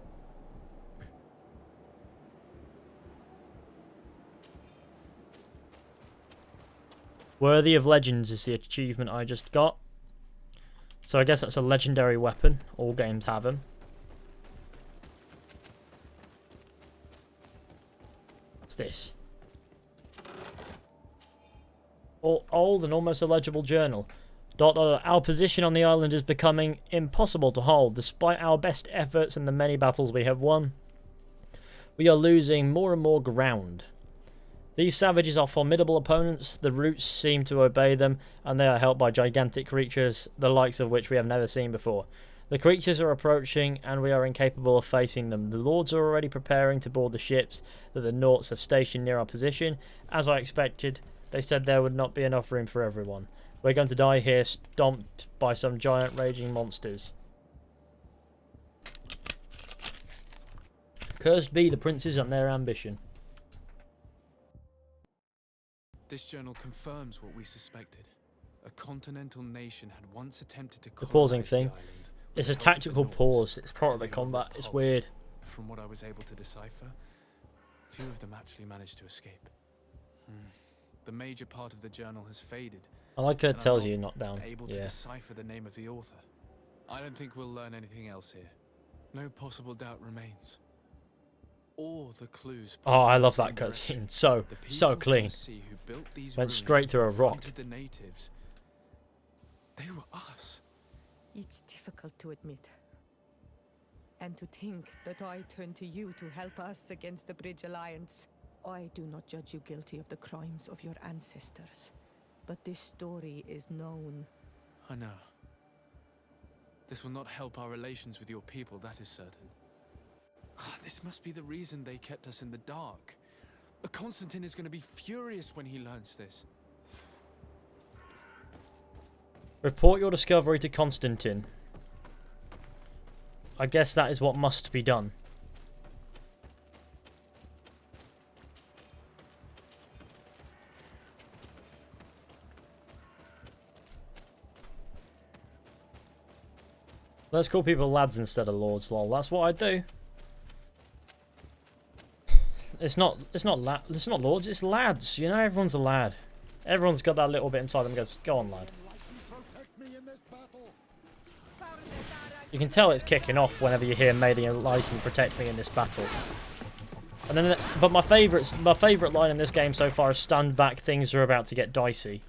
Worthy of Legends is the achievement I just got. So I guess that's a legendary weapon. All games have them. This old and almost illegible journal. ... Our position on the island is becoming impossible to hold. Despite our best efforts and the many battles we have won, we are losing more and more ground. These savages are formidable opponents. The roots seem to obey them, and they are helped by gigantic creatures, the likes of which we have never seen before. The creatures are approaching, and we are incapable of facing them. The lords are already preparing to board the ships that the Nauts have stationed near our position. As I expected, they said there would not be enough room for everyone. We're going to die here, stomped by some giant raging monsters. Cursed be the princes and their ambition. This journal confirms what we suspected. A continental nation had once attempted to the pausing colonize thing. the island. It's a tactical pause. It's part of the combat. It's weird. From what I was able to decipher, few of them actually managed to escape. The major part of the journal has faded. I like how it tells you not down. Able to decipher the name of the author. I don't think we'll learn anything else here. No possible doubt remains. All the clues. Oh, I love that cutscene. So clean. Went straight through a rock. The natives. They were us. It's difficult to admit. And to think that I turn to you to help us against the Bridge Alliance. I do not judge you guilty of the crimes of your ancestors. But this story is known. I know. This will not help our relations with your people, that is certain. This must be the reason they kept us in the dark. Constantine is going to be furious when he learns this. Report your discovery to Constantine. I guess that is what must be done. Let's call people lads instead of lords, lol. That's what I do. It's not lords, it's lads. You know, everyone's a lad. Everyone's got that little bit inside them that goes, go on, lad. You can tell it's kicking off whenever you hear "May the Enlightened protect me in this battle." And then, but my favourite line in this game so far is "Stand back, things are about to get dicey."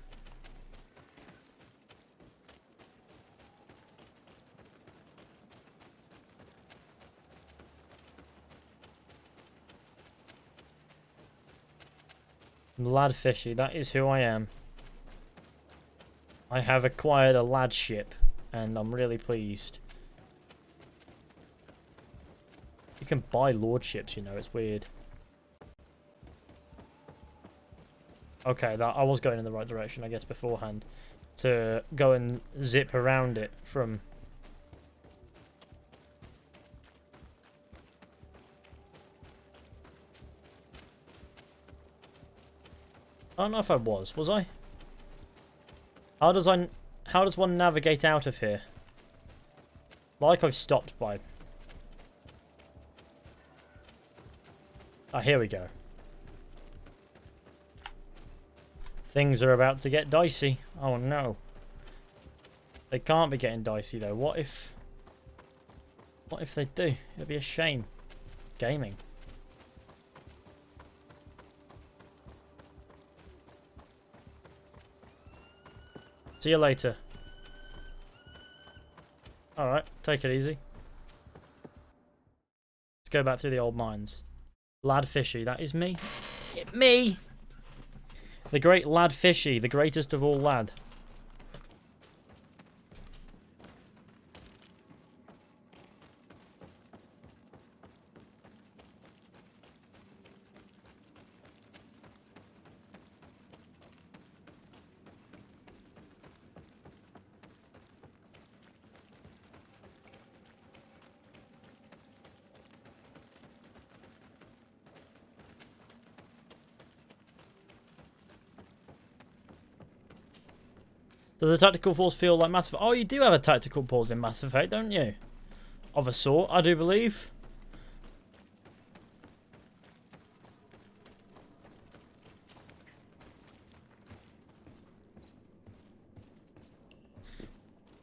Lad Fishy, that is who I am. I have acquired a ladship, and I'm really pleased. You can buy lordships, you know, it's weird. Okay, I was going in the right direction, I guess, beforehand. To go and zip around it from... I don't know if I was I? How does one navigate out of here? Like I've stopped by... Ah, here we go. Things are about to get dicey. Oh no. They can't be getting dicey though. What if they do? It'd be a shame. Gaming. See you later. Alright, take it easy. Let's go back through the old mines. Lad Fishy, that is me. Me! The great Lad Fishy, the greatest of all lad. Does the tactical pause feel like Mass Effect? Oh, you do have a tactical pause in Mass Effect, don't you? Of a sort, I do believe.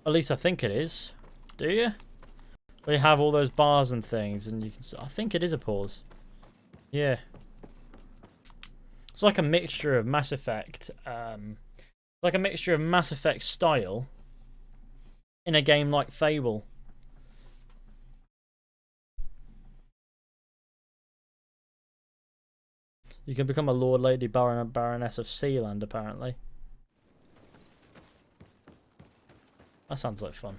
At least I think it is. Do you? Where you have all those bars and things, and you can... I think it is a pause. Yeah. It's like a mixture of Mass Effect... like a mixture of Mass Effect style in a game like Fable. You can become a Lord, Lady, Baron, and Baroness of Sealand, apparently. That sounds like fun.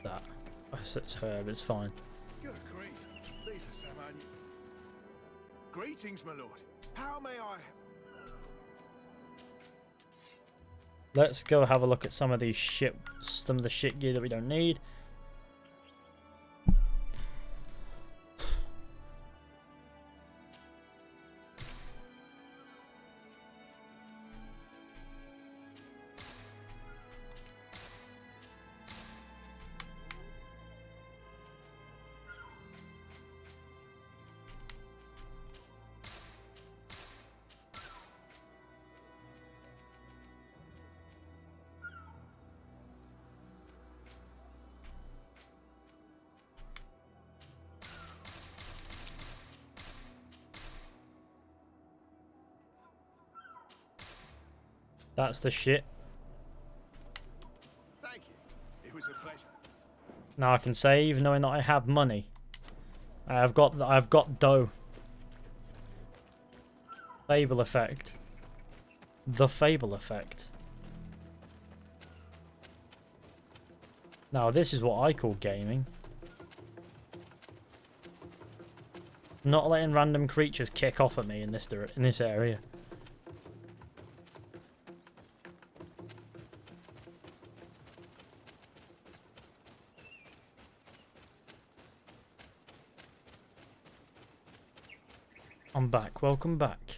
That. It's Herb, it's fine. Good grief. These are some Greetings, my lord. How may I... Let's go have a look at some of these some of the shit gear that we don't need. That's the shit. Thank you. It was a pleasure. Now I can save knowing that I have money. I've got dough. Fable effect. The Fable effect. Now this is what I call gaming. Not letting random creatures kick off at me in this area. back, welcome back.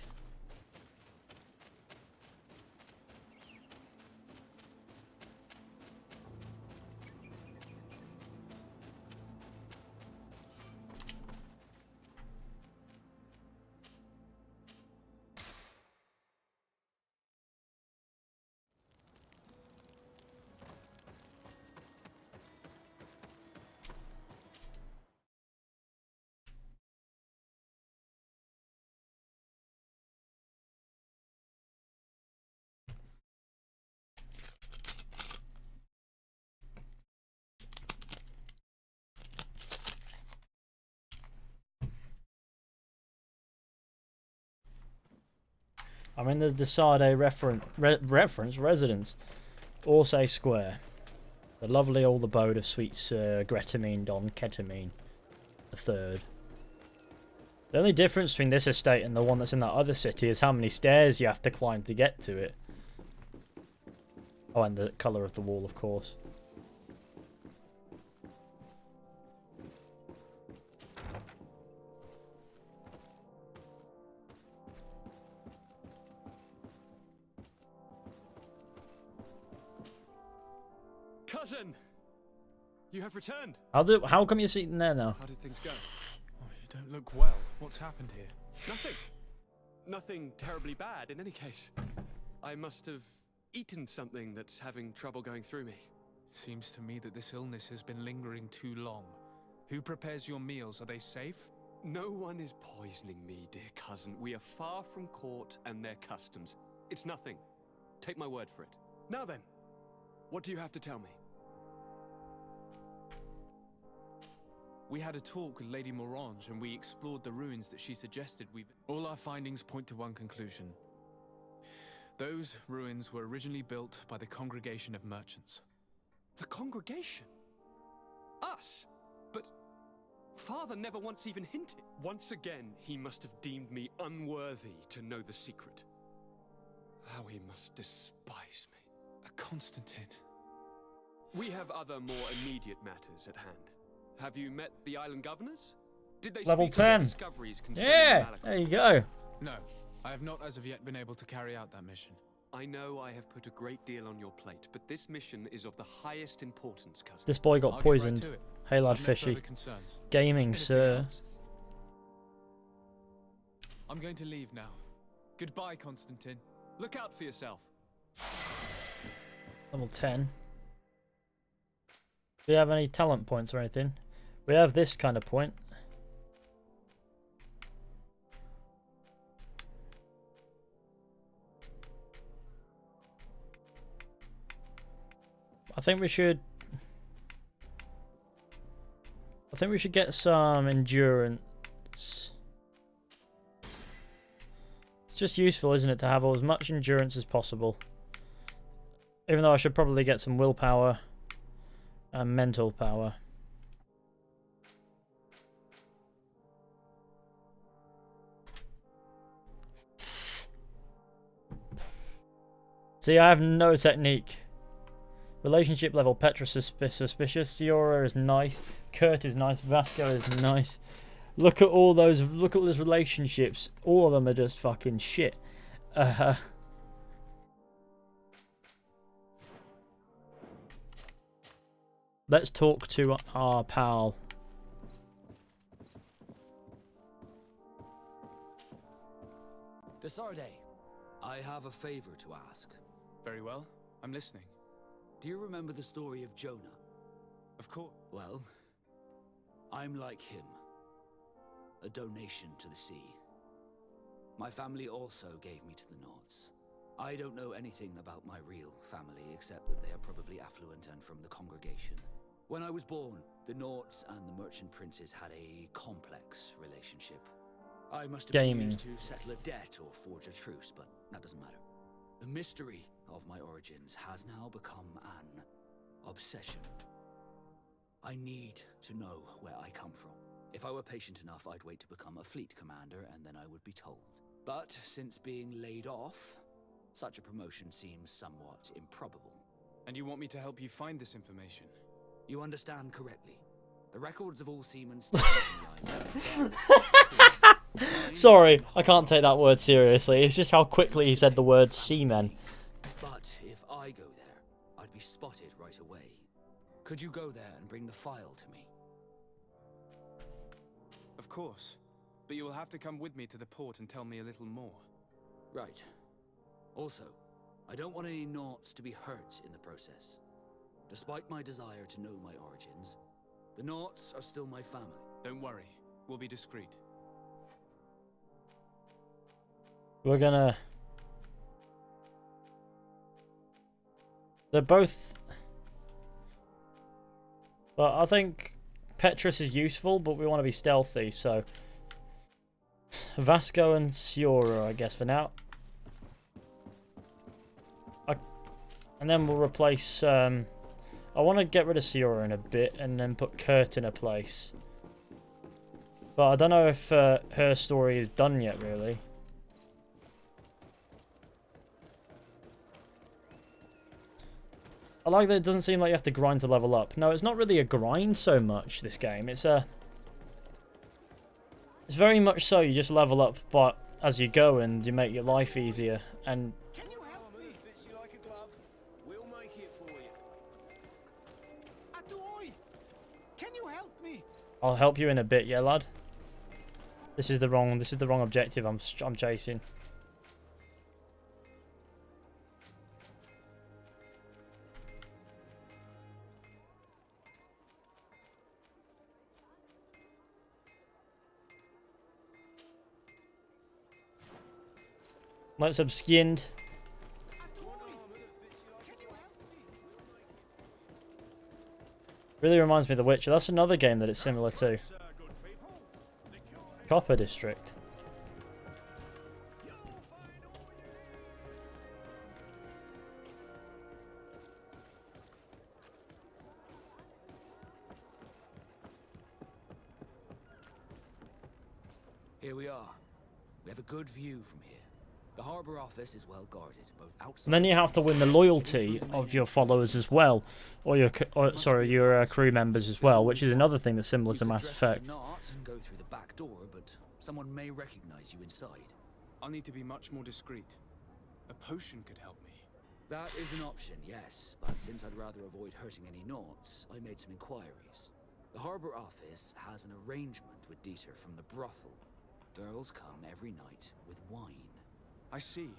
I mean, there's the Sade reference residence, Orsay Square, the lovely old abode of sweet Sir Gretamine Don Ketamine III. The only difference between this estate and the one that's in that other city is how many stairs you have to climb to get to it. Oh, and the colour of the wall, of course. Cousin! You have returned. How come you're sitting there now? How did things go? Oh, you don't look well. What's happened here? Nothing. Nothing terribly bad in any case. I must have eaten something that's having trouble going through me. Seems to me that this illness has been lingering too long. Who prepares your meals? Are they safe? No one is poisoning me, dear cousin. We are far from court and their customs. It's nothing. Take my word for it. Now then, what do you have to tell me? We had a talk with Lady Morange and we explored the ruins that she suggested. All our findings point to one conclusion. Those ruins were originally built by the Congregation of Merchants. The Congregation? Us? But Father never once even hinted. Once again, he must have deemed me unworthy to know the secret. How he must despise me. Constantine. We have other more immediate matters at hand. Have you met the island governors? Did they Level speak of their 10. discoveries concerning Yeah, Malachite? there you go. No, I have not as of yet been able to carry out that mission. I know I have put a great deal on your plate, but this mission is of the highest importance, cousin. This boy got I'll poisoned. get right to it. Hey lad, I've no fishy. further concerns. Gaming, Anything sir. else? I'm going to leave now. Goodbye, Constantine. Look out for yourself. Level 10. Do you have any talent points or anything? We have this kind of point. I think we should get some endurance. It's just useful, isn't it, to have as much endurance as possible. Even though I should probably get some willpower and mental power. See, I have no technique. Relationship level, Petra suspicious, Siora is nice, Kurt is nice, Vasco is nice. Look at all those relationships. All of them are just fucking shit. Let's talk to our pal. Desarde, I have a favor to ask. Very well. I'm listening. Do you remember the story of Jonah? Of course. Well, I'm like him. A donation to the sea. My family also gave me to the Nords. I don't know anything about my real family, except that they are probably affluent and from the congregation. When I was born, the Nords and the merchant princes had a complex relationship. I must have been used to settle a debt or forge a truce, but that doesn't matter. The mystery of my origins has now become an obsession. I need to know where I come from. If I were patient enough, I'd wait to become a fleet commander, and then I would be told. But since being laid off, such a promotion seems somewhat improbable. And you want me to help you find this information? You understand correctly. The records of all seamen stationed on the island, regardless of the course, Sorry, I can't take that word seriously. It's just how quickly he said the word seamen. But if I go there, I'd be spotted right away. Could you go there and bring the file to me? Of course. But you will have to come with me to the port and tell me a little more. Right. Also, I don't want any Naughts to be hurt in the process. Despite my desire to know my origins, the Naughts are still my family. Don't worry. We'll be discreet. We're gonna... They're both... Well, I think Petrus is useful, but we want to be stealthy, so... Vasco and Siora, I guess, for now. And then we'll replace... I want to get rid of Siora in a bit, and then put Kurt in a place. But I don't know if her story is done yet, really. I like that it doesn't seem like you have to grind to level up. No, it's not really a grind so much, this game. It's very much so you just level up but as you go and you make your life easier. And Can you help me? Fits you like a glove. We'll make it for you. Atoy! Can you help me? I'll help you in a bit, yeah, lad. This is the wrong objective I'm chasing. Let's have skinned. Really reminds me of The Witcher. That's another game that it's similar to. Copper District. Here we are. We have a good view from here. The harbour office is well guarded, both outside. And then you have to win the loyalty of your followers as well, or your crew members as well, which is another thing that's similar to Mass Effect. And go through the back door, but someone may recognize you inside. I'll need to be much more discreet. A potion could help me. That is an option, yes, but since I'd rather avoid hurting any Naughts, I made some inquiries. The harbour office has an arrangement with Dieter from the brothel. Girls come every night with wine. I see.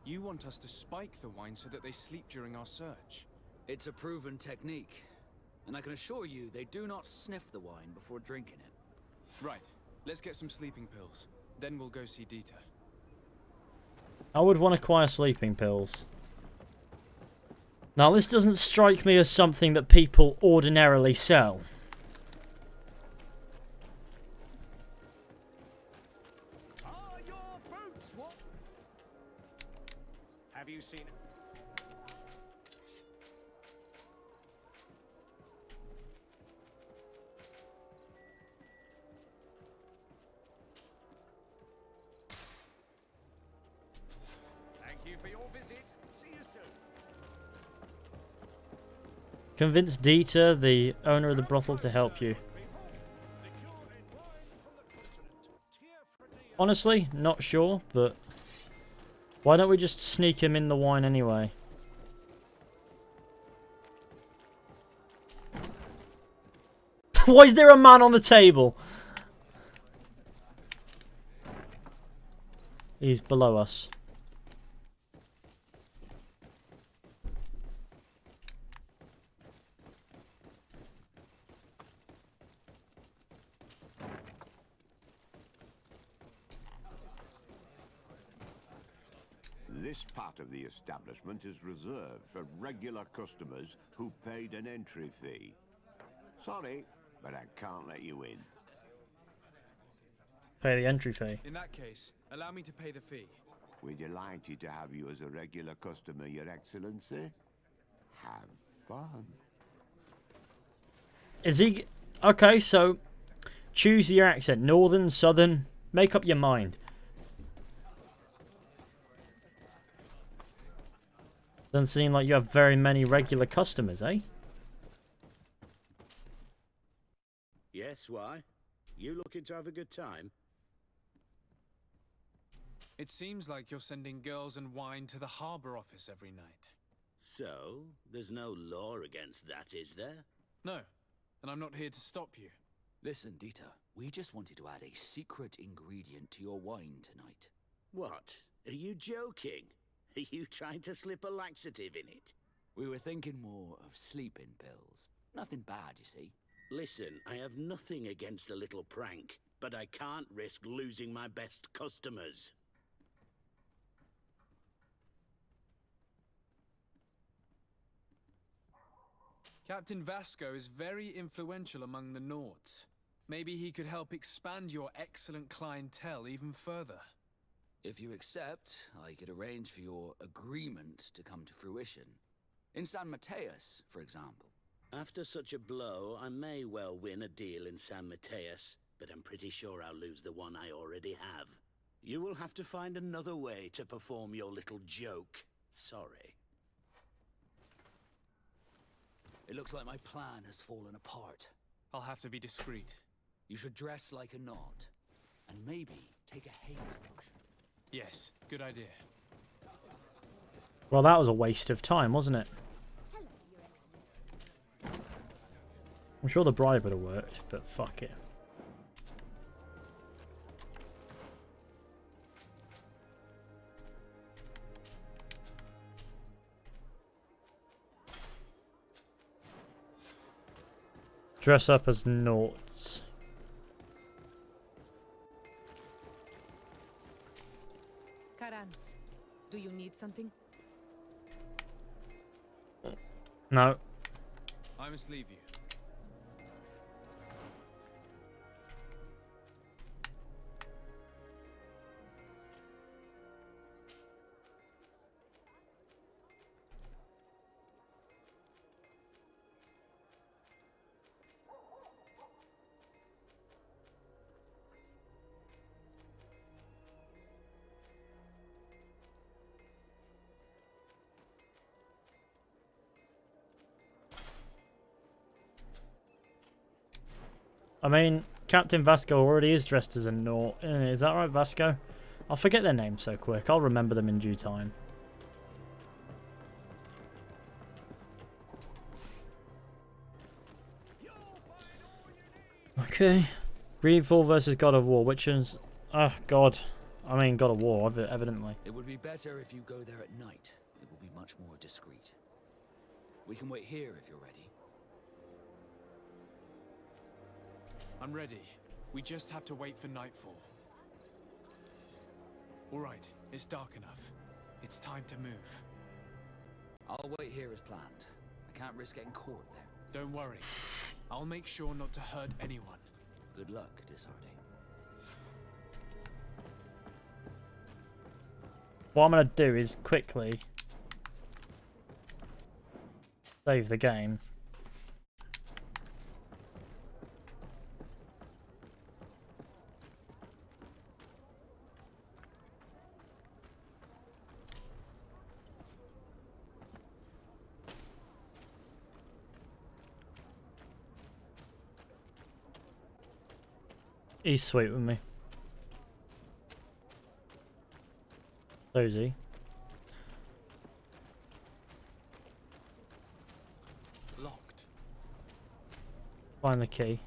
You want us to spike the wine so that they sleep during our search. It's a proven technique, and I can assure you they do not sniff the wine before drinking it. Right. Let's get some sleeping pills. Then we'll go see Dieter. I would want to acquire sleeping pills. Now, this doesn't strike me as something that people ordinarily sell. Have you seen it? Thank you for your visit. See you soon. Convince Dieter, the owner of the brothel, to help you. Honestly, not sure, but why don't we just sneak him in the wine anyway? Why is there a man on the table? He's below us. This part of the establishment is reserved for regular customers who paid an entry fee. Sorry, but I can't let you in. Pay the entry fee. In that case, allow me to pay the fee. We're delighted to have you as a regular customer, Your Excellency. Have fun. Is he... Okay, so choose your accent. Northern, southern. Make up your mind. Doesn't seem like you have very many regular customers, eh? Yes, why? You looking to have a good time? It seems like you're sending girls and wine to the harbor office every night. So, there's no law against that, is there? No, and I'm not here to stop you. Listen, Dieter, we just wanted to add a secret ingredient to your wine tonight. What? Are you joking? Are you trying to slip a laxative in it? We were thinking more of sleeping pills. Nothing bad, you see. Listen, I have nothing against a little prank, but I can't risk losing my best customers. Captain Vasco is very influential among the Nords. Maybe he could help expand your excellent clientele even further. If you accept, I could arrange for your agreement to come to fruition. In San Mateus, for example. After such a blow, I may well win a deal in San Mateus, but I'm pretty sure I'll lose the one I already have. You will have to find another way to perform your little joke. Sorry. It looks like my plan has fallen apart. I'll have to be discreet. You should dress like a Nod, and maybe take a haze potion. Yes, good idea. Well, that was a waste of time, wasn't it? Hello, Your Excellency. I'm sure the bribe would have worked, but fuck it. Dress up as Noughts. Karans, do you need something? No. I must leave you. I mean, Captain Vasco already is dressed as a Nought. Is that right, Vasco? I'll forget their names so quick. I'll remember them in due time. Okay. GreedFall versus God of War. Which is... Oh, God. I mean, God of War, evidently. It would be better if you go there at night. It will be much more discreet. We can wait here if you're ready. I'm ready. We just have to wait for nightfall. All right, it's dark enough. It's time to move. I'll wait here as planned. I can't risk getting caught there. Don't worry. I'll make sure not to hurt anyone. Good luck, Disarde. What I'm going to do is quickly save the game. He's sweet with me. So is he. Locked. Find the key.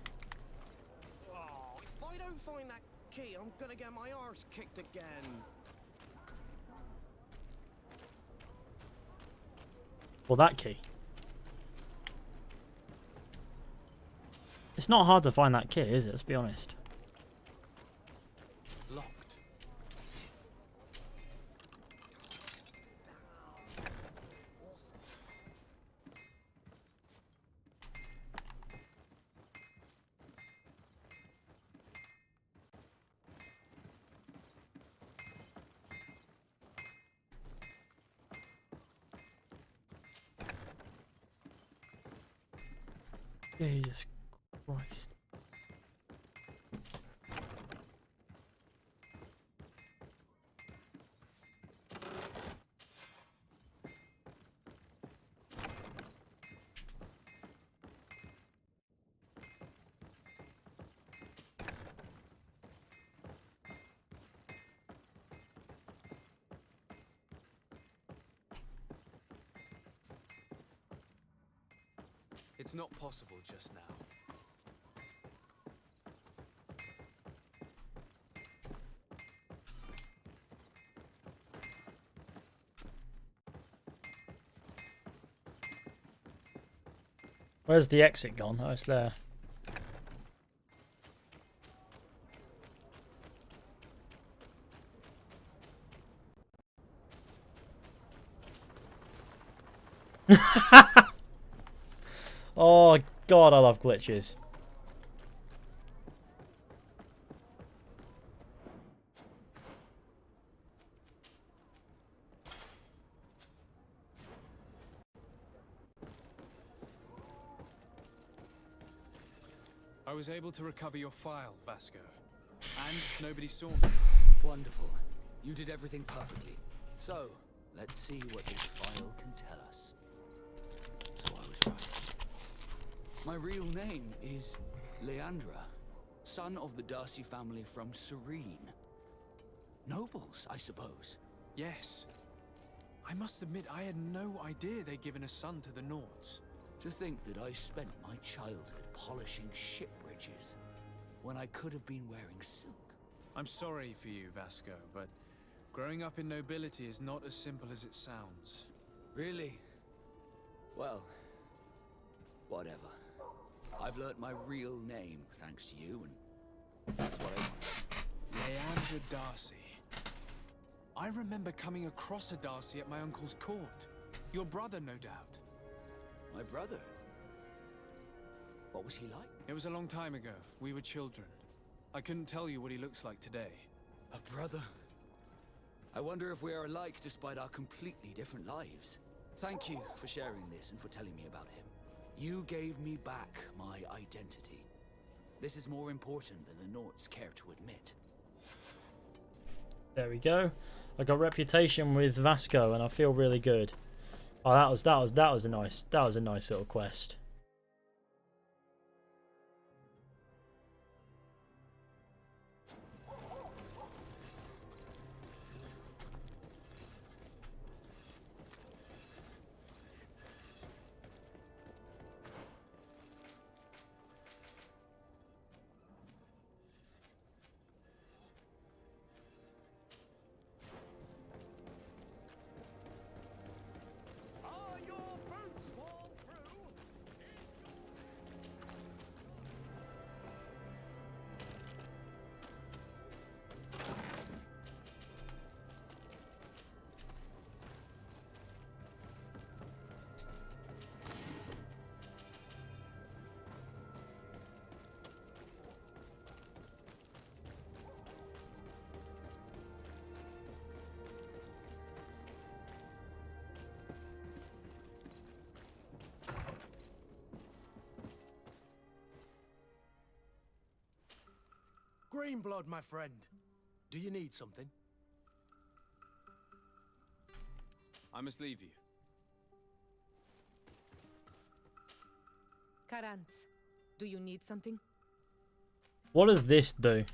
Oh, if I don't find that key, I'm gonna get my arse kicked again. Well, that key. It's not hard to find that key, is it? Let's be honest. Locked. Jesus Christ. It's not possible just now. Where's the exit gone? Oh, it's there. Oh god, I love glitches. I was able to recover your file, Vasco. And nobody saw me. Wonderful. You did everything perfectly. So, let's see what this file can tell us. So I was right. My real name is Leandra, son of the Darcy family from Serene. Nobles, I suppose. Yes. I must admit, I had no idea they'd given a son to the Nords. To think that I spent my childhood polishing ship bridges when I could have been wearing silk. I'm sorry for you, Vasco, but growing up in nobility is not as simple as it sounds. Really? Well, whatever. I've learnt my real name thanks to you, and that's what I want. Leandra Darcy. I remember coming across a Darcy at my uncle's court. Your brother, no doubt. My brother? What was he like? It was a long time ago. We were children. I couldn't tell you what he looks like today. A brother? I wonder if we are alike despite our completely different lives. Thank you for sharing this and for telling me about him. You gave me back my identity. This is more important than the Nords care to admit. There we go. I got reputation with Vasco, and I feel really good. Oh, that was a nice little quest. Greenblood, my friend. Do you need something? I must leave you. Karantz, do you need something? What does this do?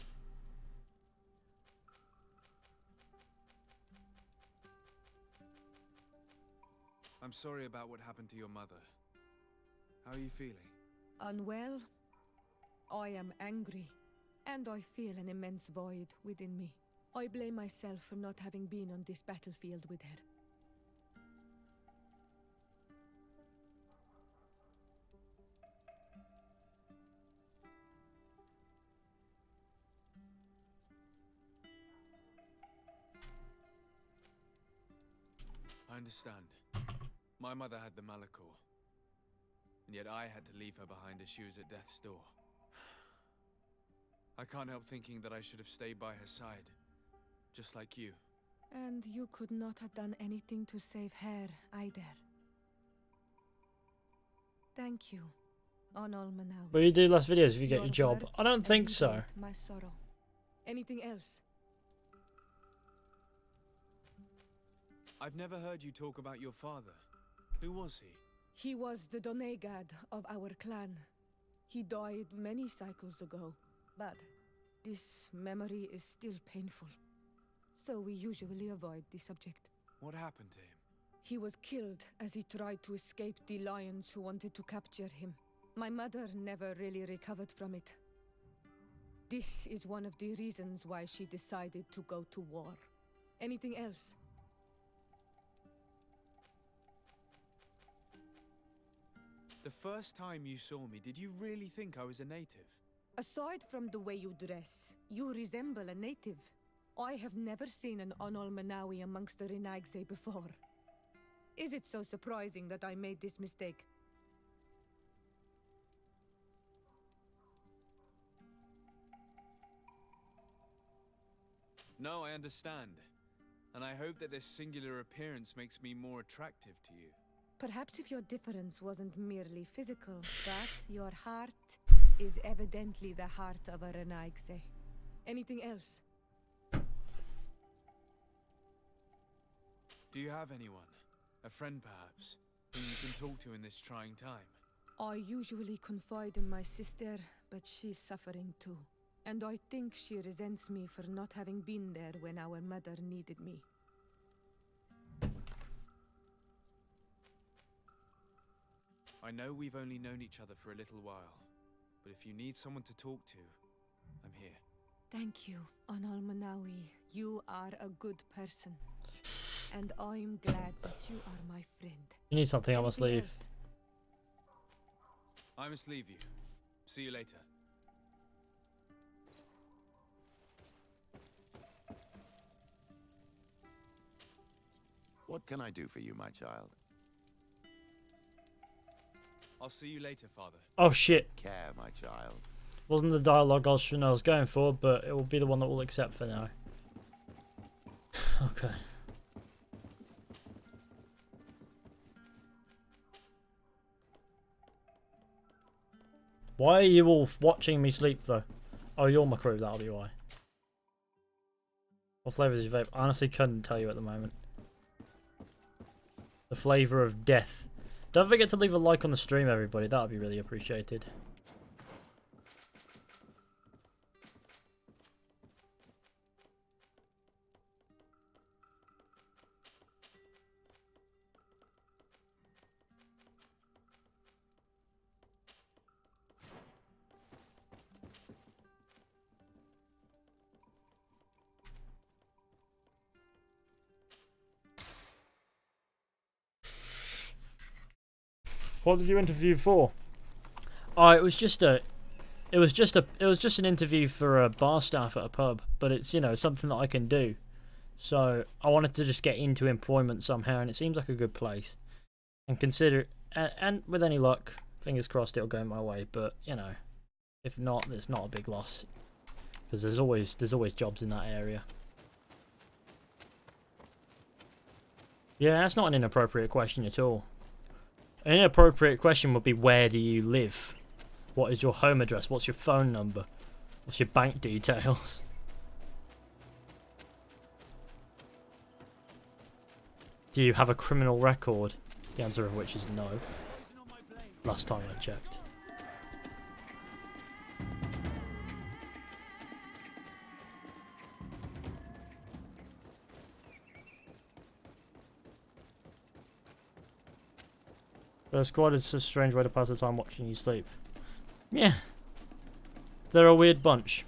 I'm sorry about what happened to your mother. How are you feeling? Unwell? I am angry. And I feel an immense void within me. I blame myself for not having been on this battlefield with her. I understand. My mother had the Malachor. And yet I had to leave her behind as she was at death's door. I can't help thinking that I should have stayed by her side. Just like you. And you could not have done anything to save her either. Thank you, on Almanawi. Will you do less videos if you get your job? words I don't think so. alleviate my sorrow. Anything else? I've never heard you talk about your father. Who was he? He was the Donegad of our clan. He died many cycles ago, but this memory is still painful. So we usually avoid the subject. What happened to him? He was killed as he tried to escape the lions who wanted to capture him. My mother never really recovered from it. This is one of the reasons why she decided to go to war. Anything else? The first time you saw me, did you really think I was a native? Aside from the way you dress, you resemble a native. I have never seen an Onol Manawi amongst the Renaigse before. Is it so surprising that I made this mistake? No, I understand. And I hope that this singular appearance makes me more attractive to you. Perhaps if your difference wasn't merely physical, but your heart is evidently the heart of a Renaigse. Anything else? Do you have anyone? A friend, perhaps, whom you can talk to in this trying time? I usually confide in my sister, but she's suffering too. And I think she resents me for not having been there when our mother needed me. I know we've only known each other for a little while, but if you need someone to talk to, I'm here. Thank you, Onol Manawi. You are a good person. And I'm glad that you are my friend. You need something, I must leave. Else? I must leave you. See you later. What can I do for you, my child? I'll see you later, Father. Oh shit. Care, my child. Wasn't the dialogue I was going for, but it will be the one that we'll accept for now. Okay. Why are you all watching me sleep though? Oh, you're my crew, that'll be why. What flavour is your vape? I honestly couldn't tell you at the moment. The flavour of death. Don't forget to leave a like on the stream, everybody. That would be really appreciated. What did you interview for? Oh, it was just an interview for a bar staff at a pub, but it's, you know, something that I can do. So I wanted to just get into employment somehow, and it seems like a good place. And consider, and with any luck, fingers crossed, it'll go my way. But you know, if not, it's not a big loss, because there's always jobs in that area. Yeah, that's not an inappropriate question at all. An inappropriate question would be, where do you live? What is your home address? What's your phone number? What's your bank details? Do you have a criminal record? The answer of which is no. Last time I checked. The squad is a strange way to pass the time watching you sleep. Yeah. They're a weird bunch.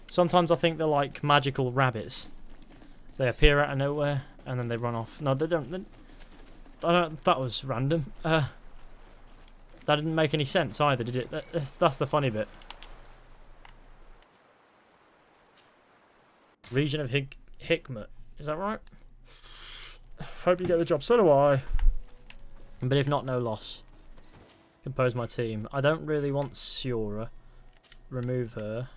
Sometimes I think they're like magical rabbits. They appear out of nowhere and then they run off. No, they don't. That was random. That didn't make any sense either, did it? That's the funny bit. Region of Hikmet. Is that right? Hope you get the job. So do I. But if not, no loss. Compose my team. I don't really want Siora. Remove her.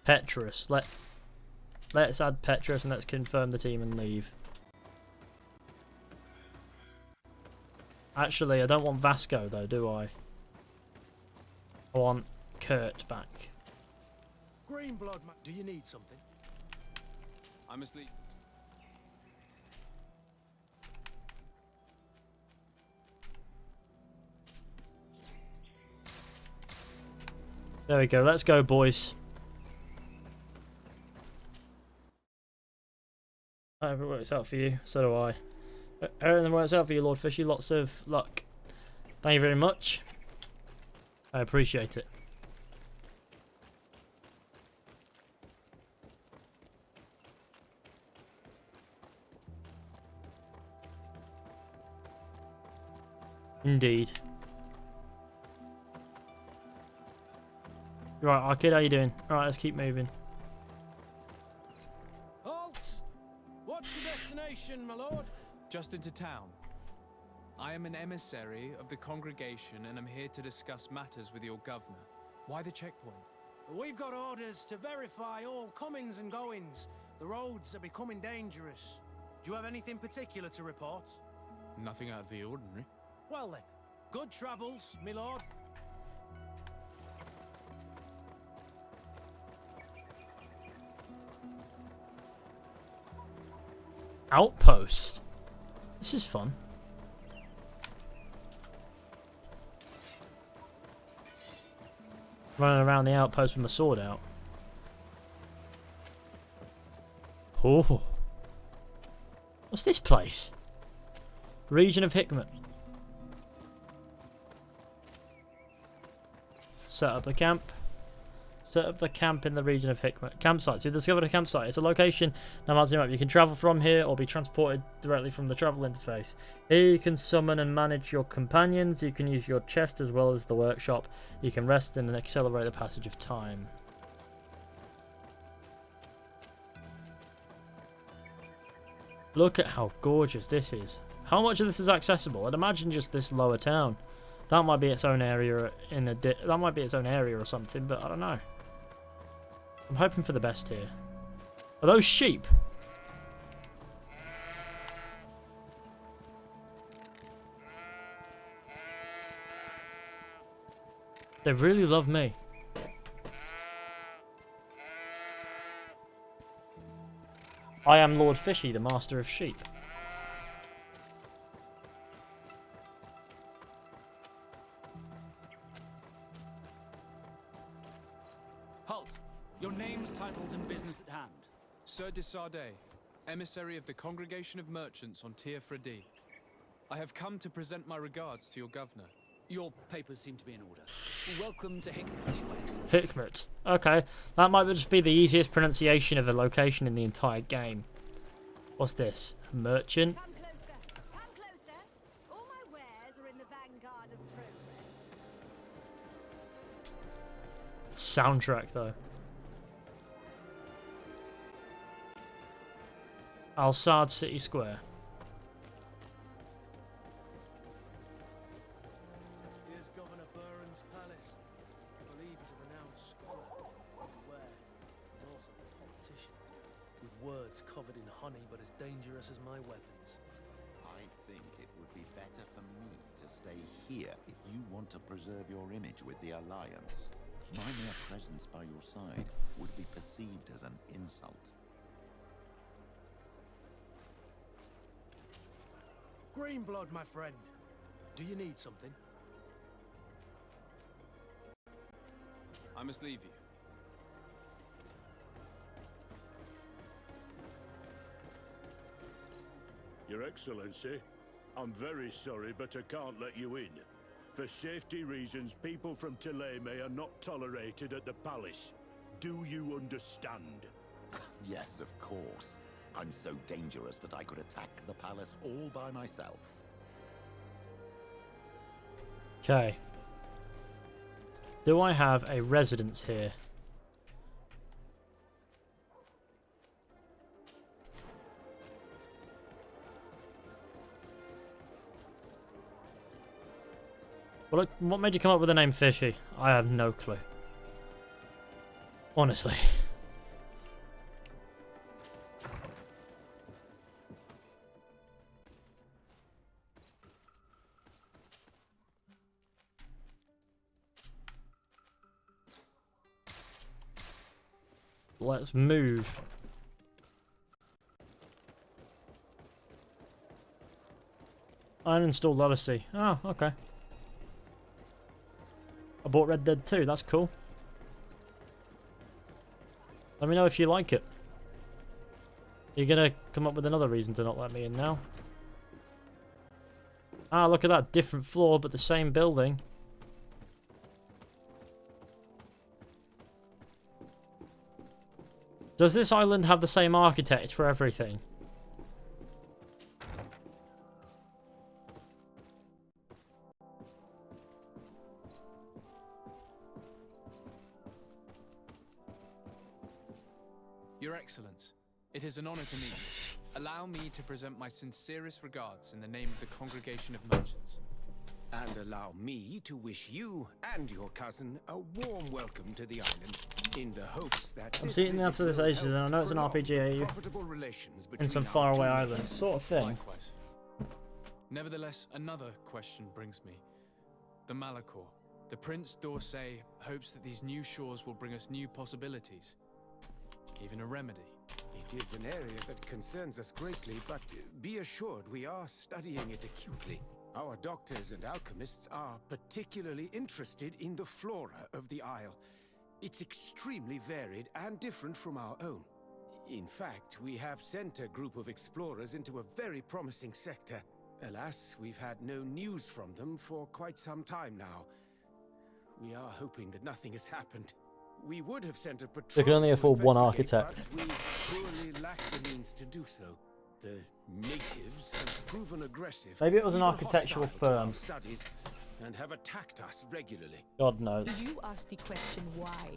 Petrus. Let's add Petrus and let's confirm the team and leave. Actually, I don't want Vasco though, do I? I want Kurt back. Green blood, do you need something? I must leave. There we go. Let's go, boys. I hope it works out for you. So do I. Everything works out for you, Lord Fishy. Lots of luck. Thank you very much. I appreciate it. Indeed. Right, Arcade, how you doing? Alright, let's keep moving. Halt! What's your destination, my lord? Just into town. I am an emissary of the congregation and I'm here to discuss matters with your governor. Why the checkpoint? We've got orders to verify all comings and goings. The roads are becoming dangerous. Do you have anything particular to report? Nothing out of the ordinary. Well then, good travels, my lord. Outpost. This is fun. Running around the outpost with my sword out. Oh. What's this place? Region of Hikmet. Set up the camp. Set up the camp in the region of Hikmet. Campsites. You've discovered a campsite. It's a location no matter what. You can travel from here or be transported directly from the travel interface. Here you can summon and manage your companions. You can use your chest as well as the workshop. You can rest and accelerate the passage of time. Look at how gorgeous this is. How much of this is accessible? I'd imagine just this lower town. That might be its own area in a that might be its own area or something, but I don't know. I'm hoping for the best here. Are those sheep? They really love me. I am Lord Fishy, the master of sheep. Halt! Your names, titles, and business at hand. Sir de Sardet, emissary of the Congregation of Merchants on Tier Fredi. I have come to present my regards to your governor. Your papers seem to be in order. Welcome to Hikmet, Your Excellency. Hikmet. Okay, that might just be the easiest pronunciation of a location in the entire game. What's this? Merchant? Come closer. Come closer. All my wares are in the vanguard of progress. Soundtrack, though. Al-Sad City Square. Here's Governor Buren's palace. I believe he's a renowned scholar. Beware, he's also a politician. With words covered in honey, but as dangerous as my weapons. I think it would be better for me to stay here if you want to preserve your image with the Alliance. My mere presence by your side would be perceived as an insult. Greenblood, my friend. Do you need something? I must leave you. Your Excellency, I'm very sorry, but I can't let you in. For safety reasons, people from Thélème are not tolerated at the palace. Do you understand? Yes, of course. I'm so dangerous that I could attack the palace all by myself. Okay. Do I have a residence here? What made you come up with the name Fishy? I have no clue. Honestly. Let's move. Uninstalled Odyssey. Oh, okay. I bought Red Dead 2, that's cool. Let me know if you like it. You're gonna come up with another reason to not let me in now? Ah, look at that. Different floor, but the same building. Does this island have the same architect for everything? Your Excellence, it is an honor to meet you. Allow me to present my sincerest regards in the name of the Congregation of Merchants. And allow me to wish you and your cousin a warm welcome to the island, in the hopes that I'm seeing the after this ages, and I know it's an RPG in some faraway island, sort of thing. Likewise. Nevertheless, another question brings me. The Malachor. The Prince d'Orsay hopes that these new shores will bring us new possibilities. Even a remedy. It is an area that concerns us greatly, but be assured we are studying it acutely. Our doctors and alchemists are particularly interested in the flora of the Isle. It's extremely varied and different from our own. In fact, we have sent a group of explorers into a very promising sector. Alas, we've had no news from them for quite some time now. We are hoping that nothing has happened. We would have sent a patrol. They can only afford one architect. But we poorly lack the means to do so. The natives have proven aggressive. Maybe it was an even architectural hostile to our firm. studies, and have attacked us regularly. God knows. You ask the question why.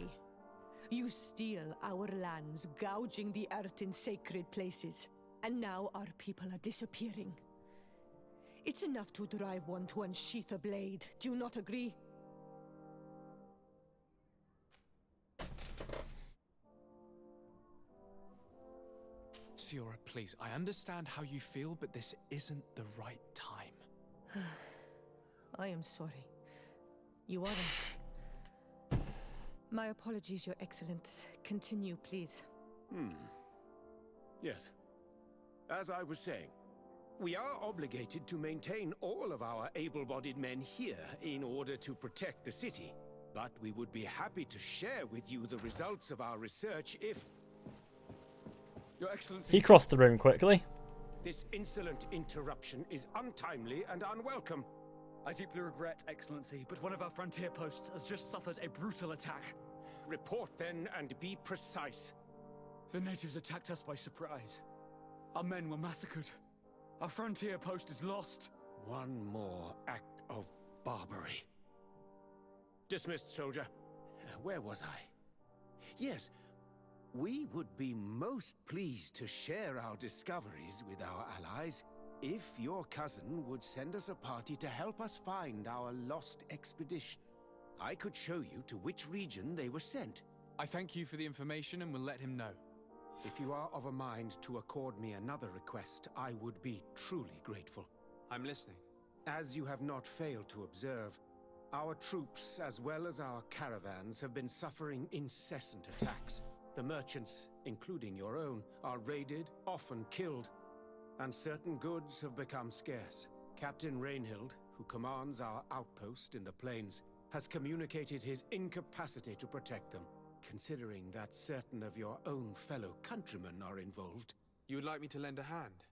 You steal our lands, gouging the earth in sacred places. And now our people are disappearing. It's enough to drive one to unsheath a blade. Do you not agree? Siora, please, I understand how you feel, but this isn't the right time. I am sorry. You aren't. My apologies, Your Excellence. Continue, please. Yes. As I was saying, we are obligated to maintain all of our able-bodied men here in order to protect the city. But we would be happy to share with you the results of our research if... Your Excellency... He crossed the room quickly. This insolent interruption is untimely and unwelcome. I deeply regret, Excellency, but one of our frontier posts has just suffered a brutal attack. Report then and be precise. The natives attacked us by surprise. Our men were massacred. Our frontier post is lost. One more act of barbarity. Dismissed, soldier. Where was I? Yes. We would be most pleased to share our discoveries with our allies if your cousin would send us a party to help us find our lost expedition. I could show you to which region they were sent. I thank you for the information and will let him know. If you are of a mind to accord me another request, I would be truly grateful. I'm listening. As you have not failed to observe, our troops, as well as our caravans, have been suffering incessant attacks. The merchants, including your own, are raided, often killed, and certain goods have become scarce. Captain Rainhild, who commands our outpost in the plains, has communicated his incapacity to protect them. Considering that certain of your own fellow countrymen are involved. You would like me to lend a hand?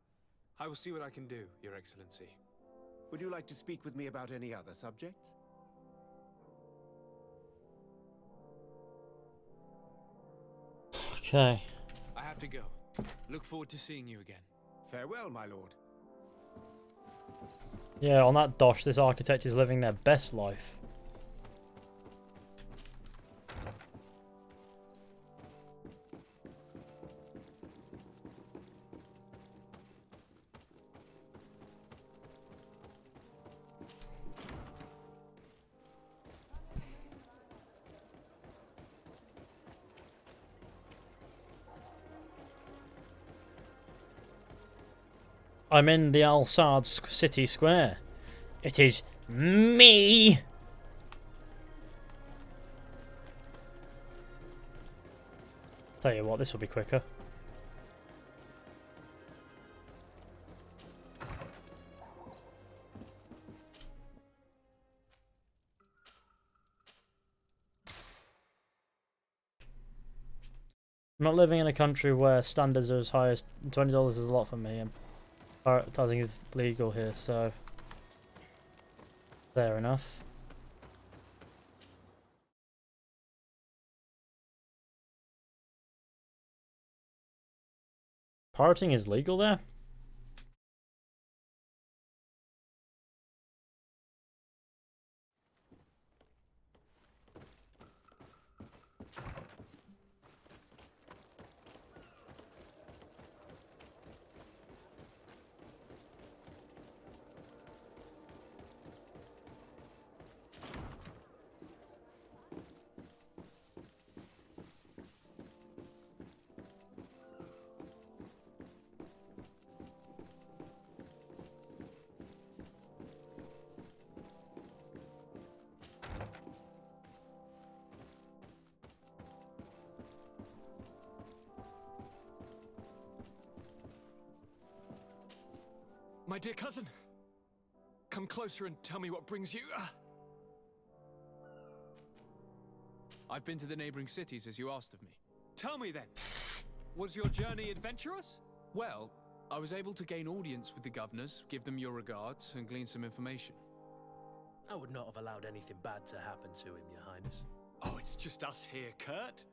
I will see what I can do, Your Excellency. Would you like to speak with me about any other subjects? Okay. I have to go. Look forward to seeing you again. Farewell, my lord. Yeah, on that dosh, this architect is living their best life. I'm in the Al-Sad city square. It is me! Tell you what, this will be quicker. I'm not living in a country where standards are as high as $20 is a lot for me. Pirating is legal here, so Fair enough. Pirating is legal there? My dear cousin, come closer and tell me what brings you. I've been to the neighboring cities as you asked of me. Tell me then, was your journey adventurous? Well, I was able to gain audience with the governors, give them your regards, and glean some information. I would not have allowed anything bad to happen to him, Your Highness. Oh, it's just us here, Kurt.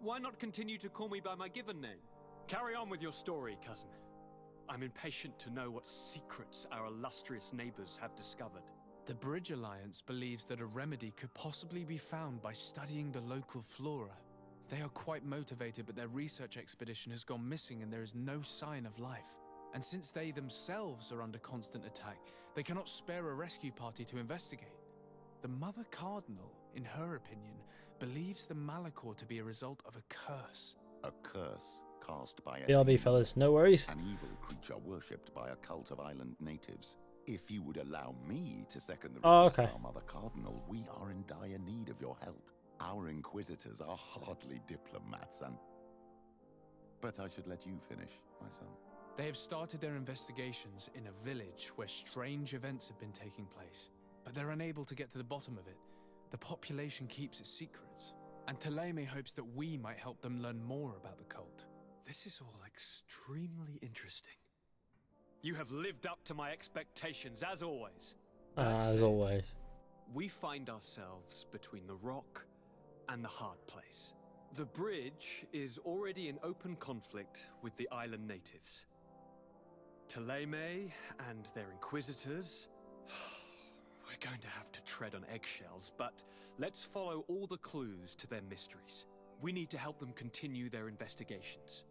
Why not continue to call me by my given name? Carry on with your story, cousin. I'm impatient to know what secrets our illustrious neighbors have discovered. The Bridge Alliance believes that a remedy could possibly be found by studying the local flora. They are quite motivated, but their research expedition has gone missing and there is no sign of life. And since they themselves are under constant attack, they cannot spare a rescue party to investigate. The Mother Cardinal, in her opinion, believes the Malachor to be a result of a curse. A curse cast by a BRB, demon, fellas, no worries. an evil creature worshipped by a cult of island natives. If you would allow me to second the request of our Mother Cardinal, we are in dire need of your help. Our inquisitors are hardly diplomats, but I should let you finish, my son. They have started their investigations in a village where strange events have been taking place, but they're unable to get to the bottom of it. The population keeps its secrets, and Thélème hopes that we might help them learn more about the cult. This is all extremely interesting. You have lived up to my expectations, as always. As always. We find ourselves between the rock and the hard place. The bridge is already in open conflict with the island natives. Thélème and their inquisitors. We're going to have to tread on eggshells, but let's follow all the clues to their mysteries. We need to help them continue their investigations.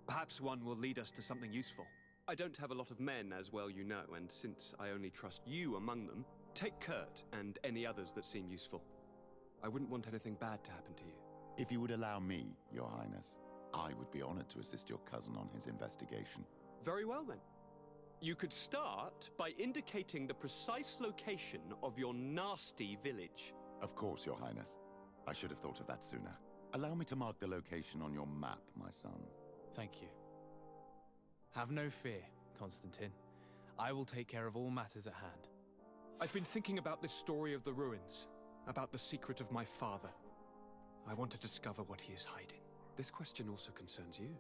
Perhaps one will lead us to something useful. I don't have a lot of men, as well you know, and since I only trust you among them, take Kurt and any others that seem useful. I wouldn't want anything bad to happen to you. If you would allow me, Your Highness, I would be honored to assist your cousin on his investigation. Very well then. You could start by indicating the precise location of your nasty village. Of course, Your Highness. I should have thought of that sooner. Allow me to mark the location on your map, my son. Thank you. Have no fear, Constantine. I will take care of all matters at hand. I've been thinking about this story of the ruins, about the secret of my father. I want to discover what he is hiding. This question also concerns you.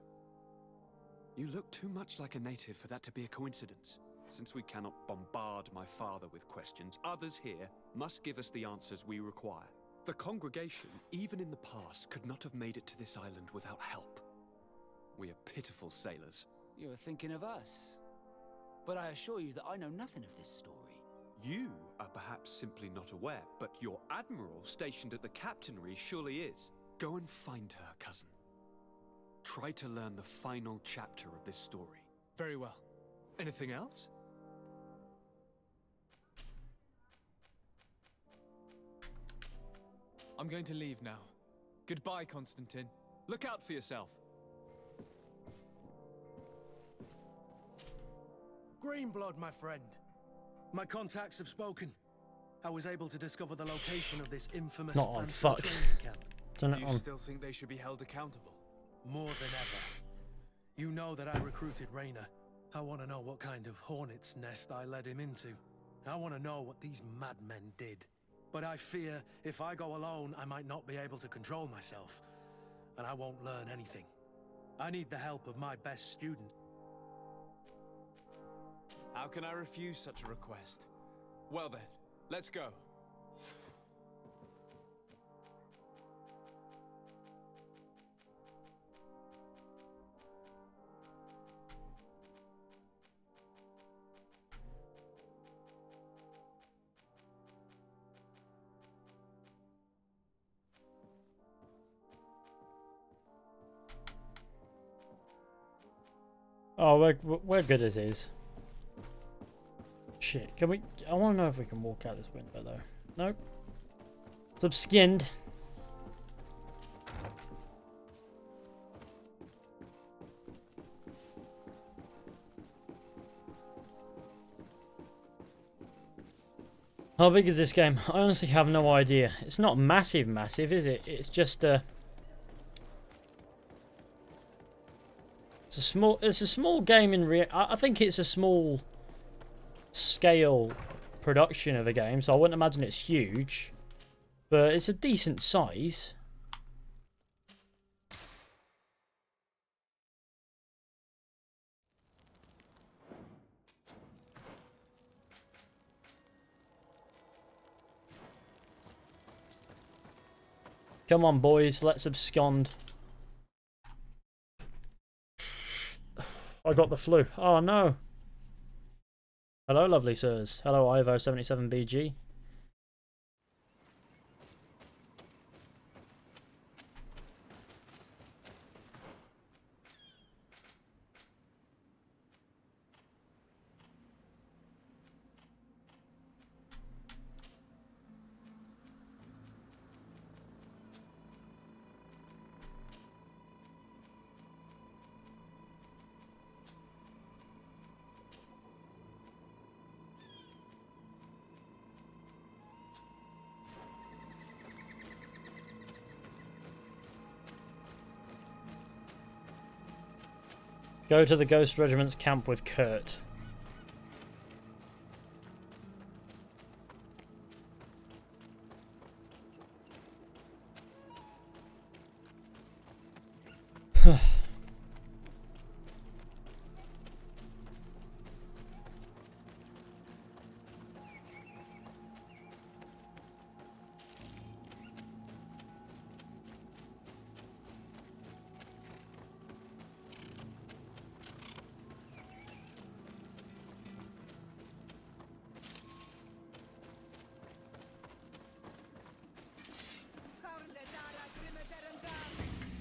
You look too much like a native for that to be a coincidence. Since we cannot bombard my father with questions, others here must give us the answers we require. The congregation, even in the past, could not have made it to this island without help. We are pitiful sailors. You're thinking of us. But I assure you that I know nothing of this story. You are perhaps simply not aware, but your admiral stationed at the captainry surely is. Go and find her, cousin. Try to learn the final chapter of this story. Very well. Anything else? I'm going to leave now. Goodbye, Constantine. Look out for yourself. Greenblood, my friend. My contacts have spoken. I was able to discover the location of this infamous Not on, fancy fuck. training camp. Turn it You on. still think they should be held accountable? More than ever. You know that I recruited Raynor. I want to know what kind of hornet's nest I led him into. I want to know what these madmen did. But I fear if I go alone, I might not be able to control myself. And I won't learn anything. I need the help of my best student. How can I refuse such a request? Well then, Let's go. Oh, we're good as is. Shit, can we? I want to know if we can walk out this window though. Nope. It's obskinned. How big is this game? I honestly have no idea. It's not massive, is it? It's just it's a small game in I think it's a small scale production of a game, so I wouldn't imagine it's huge, but it's a decent size. Come on, boys, let's abscond. I got the flu. Oh no. Hello, lovely sirs. Hello, Ivo77BG. Go to the Ghost Regiment's camp with Kurt.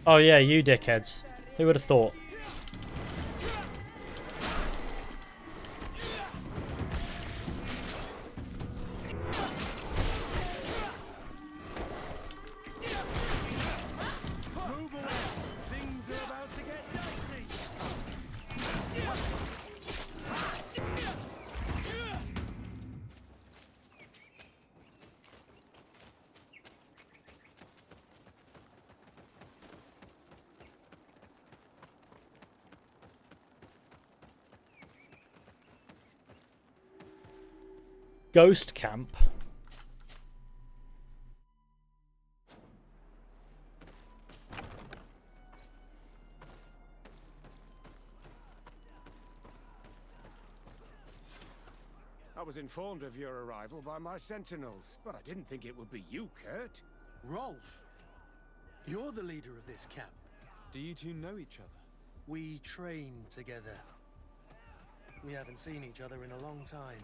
Oh yeah, you dickheads. Who would have thought? Ghost camp. I was informed of your arrival by my sentinels, but I didn't think it would be you, Kurt. Rolf, you're the leader of this camp. Do you two know each other? We train together. We haven't seen each other in a long time.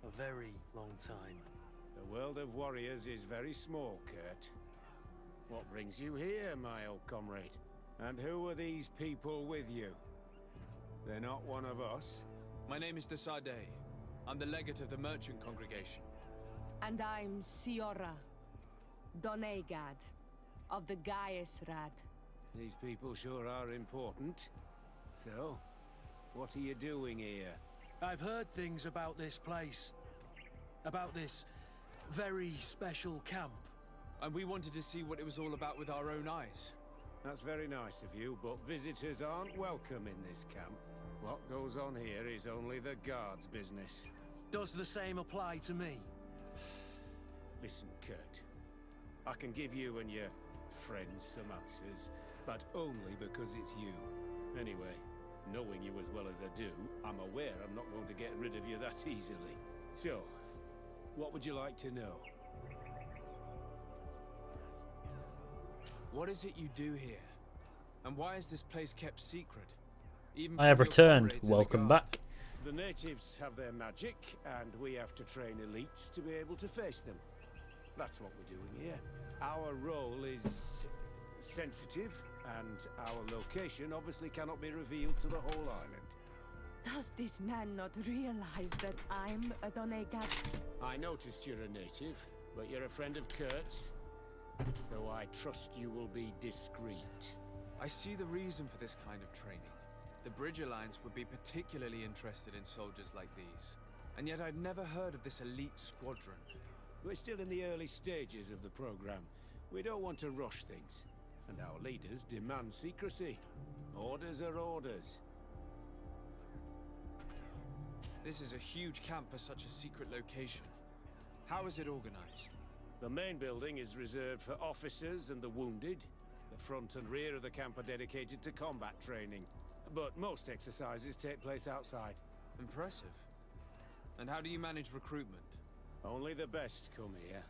A very long time. The world of warriors is very small, Kurt. What brings you here, my old comrade? And who are these people with you? They're not one of us? My name is Desade. I'm the legate of the merchant congregation. And I'm Siora, Donegad, of the Gaesrad. These people sure are important. So, what are you doing here? I've heard things about this place. About this very special camp. And we wanted to see what it was all about with our own eyes. That's very nice of you, but visitors aren't welcome in this camp. What goes on here is only the guards' business. Does the same apply to me? Listen, Kurt. I can give you and your friends some answers, but only because it's you. Anyway, knowing you as well as I do, I'm aware I'm not going to get rid of you that easily. So, What would you like to know? What is it you do here? And why is this place kept secret? Even I have from your returned. comrades in the Welcome guard? back. The natives have their magic, and we have to train elites to be able to face them. That's what we're doing here. Our role is sensitive, and our location obviously cannot be revealed to the whole island. Does this man not realize that I'm a Donegat? I noticed you're a native, but you're a friend of Kurt's, so I trust you will be discreet. I see the reason for this kind of training. The Bridge Alliance would be particularly interested in soldiers like these. And yet I'd never heard of this elite squadron. We're still in the early stages of the program. We don't want to rush things. And our leaders demand secrecy. Orders are orders. This is a huge camp for such a secret location. How is it organized? The main building is reserved for officers and the wounded. The front and rear of the camp are dedicated to combat training. But most exercises take place outside. Impressive. And how do you manage recruitment? Only the best come here.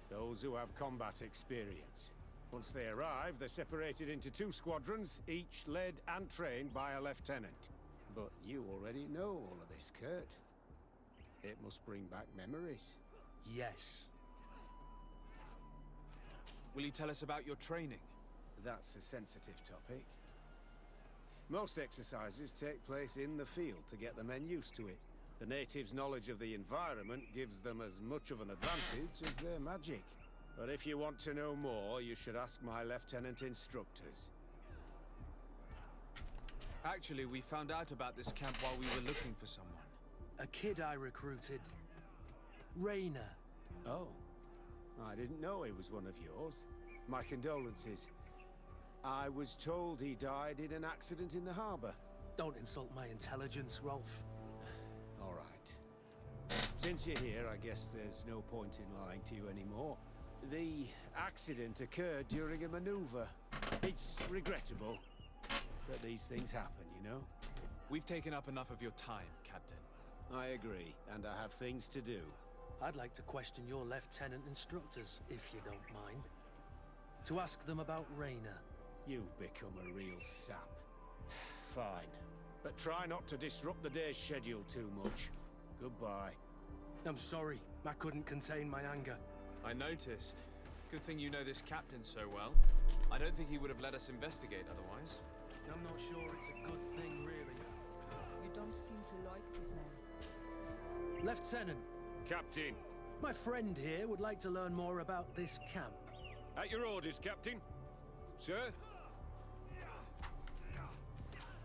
Those who have combat experience. Once they arrive, they're separated into 2 squadrons, each led and trained by a lieutenant. But you already know all of this, Kurt. It must bring back memories. Yes. Will you tell us about your training? That's a sensitive topic. Most exercises take place in the field to get the men used to it. The natives' knowledge of the environment gives them as much of an advantage as their magic. But if you want to know more, you should ask my lieutenant instructors. Actually, we found out about this camp while we were looking for someone. A kid I recruited. Rainer. Oh. I didn't know he was one of yours. My condolences. I was told he died in an accident in the harbor. Don't insult my intelligence, Rolf. All right. Since you're here, I guess there's no point in lying to you anymore. The accident occurred during a maneuver. It's regrettable, but these things happen, you know? We've taken up enough of your time, Captain. I agree, and I have things to do. I'd like to question your lieutenant instructors, if you don't mind. To ask them about Rainer. You've become a real sap. Fine, but try not to disrupt the day's schedule too much. Goodbye. I'm sorry, I couldn't contain my anger. I noticed. Good thing you know this captain so well. I don't think he would have let us investigate otherwise. I'm not sure it's a good thing, really. You don't seem to like this man. Lieutenant. Captain. My friend here would like to learn more about this camp. At your orders, Captain. Sir?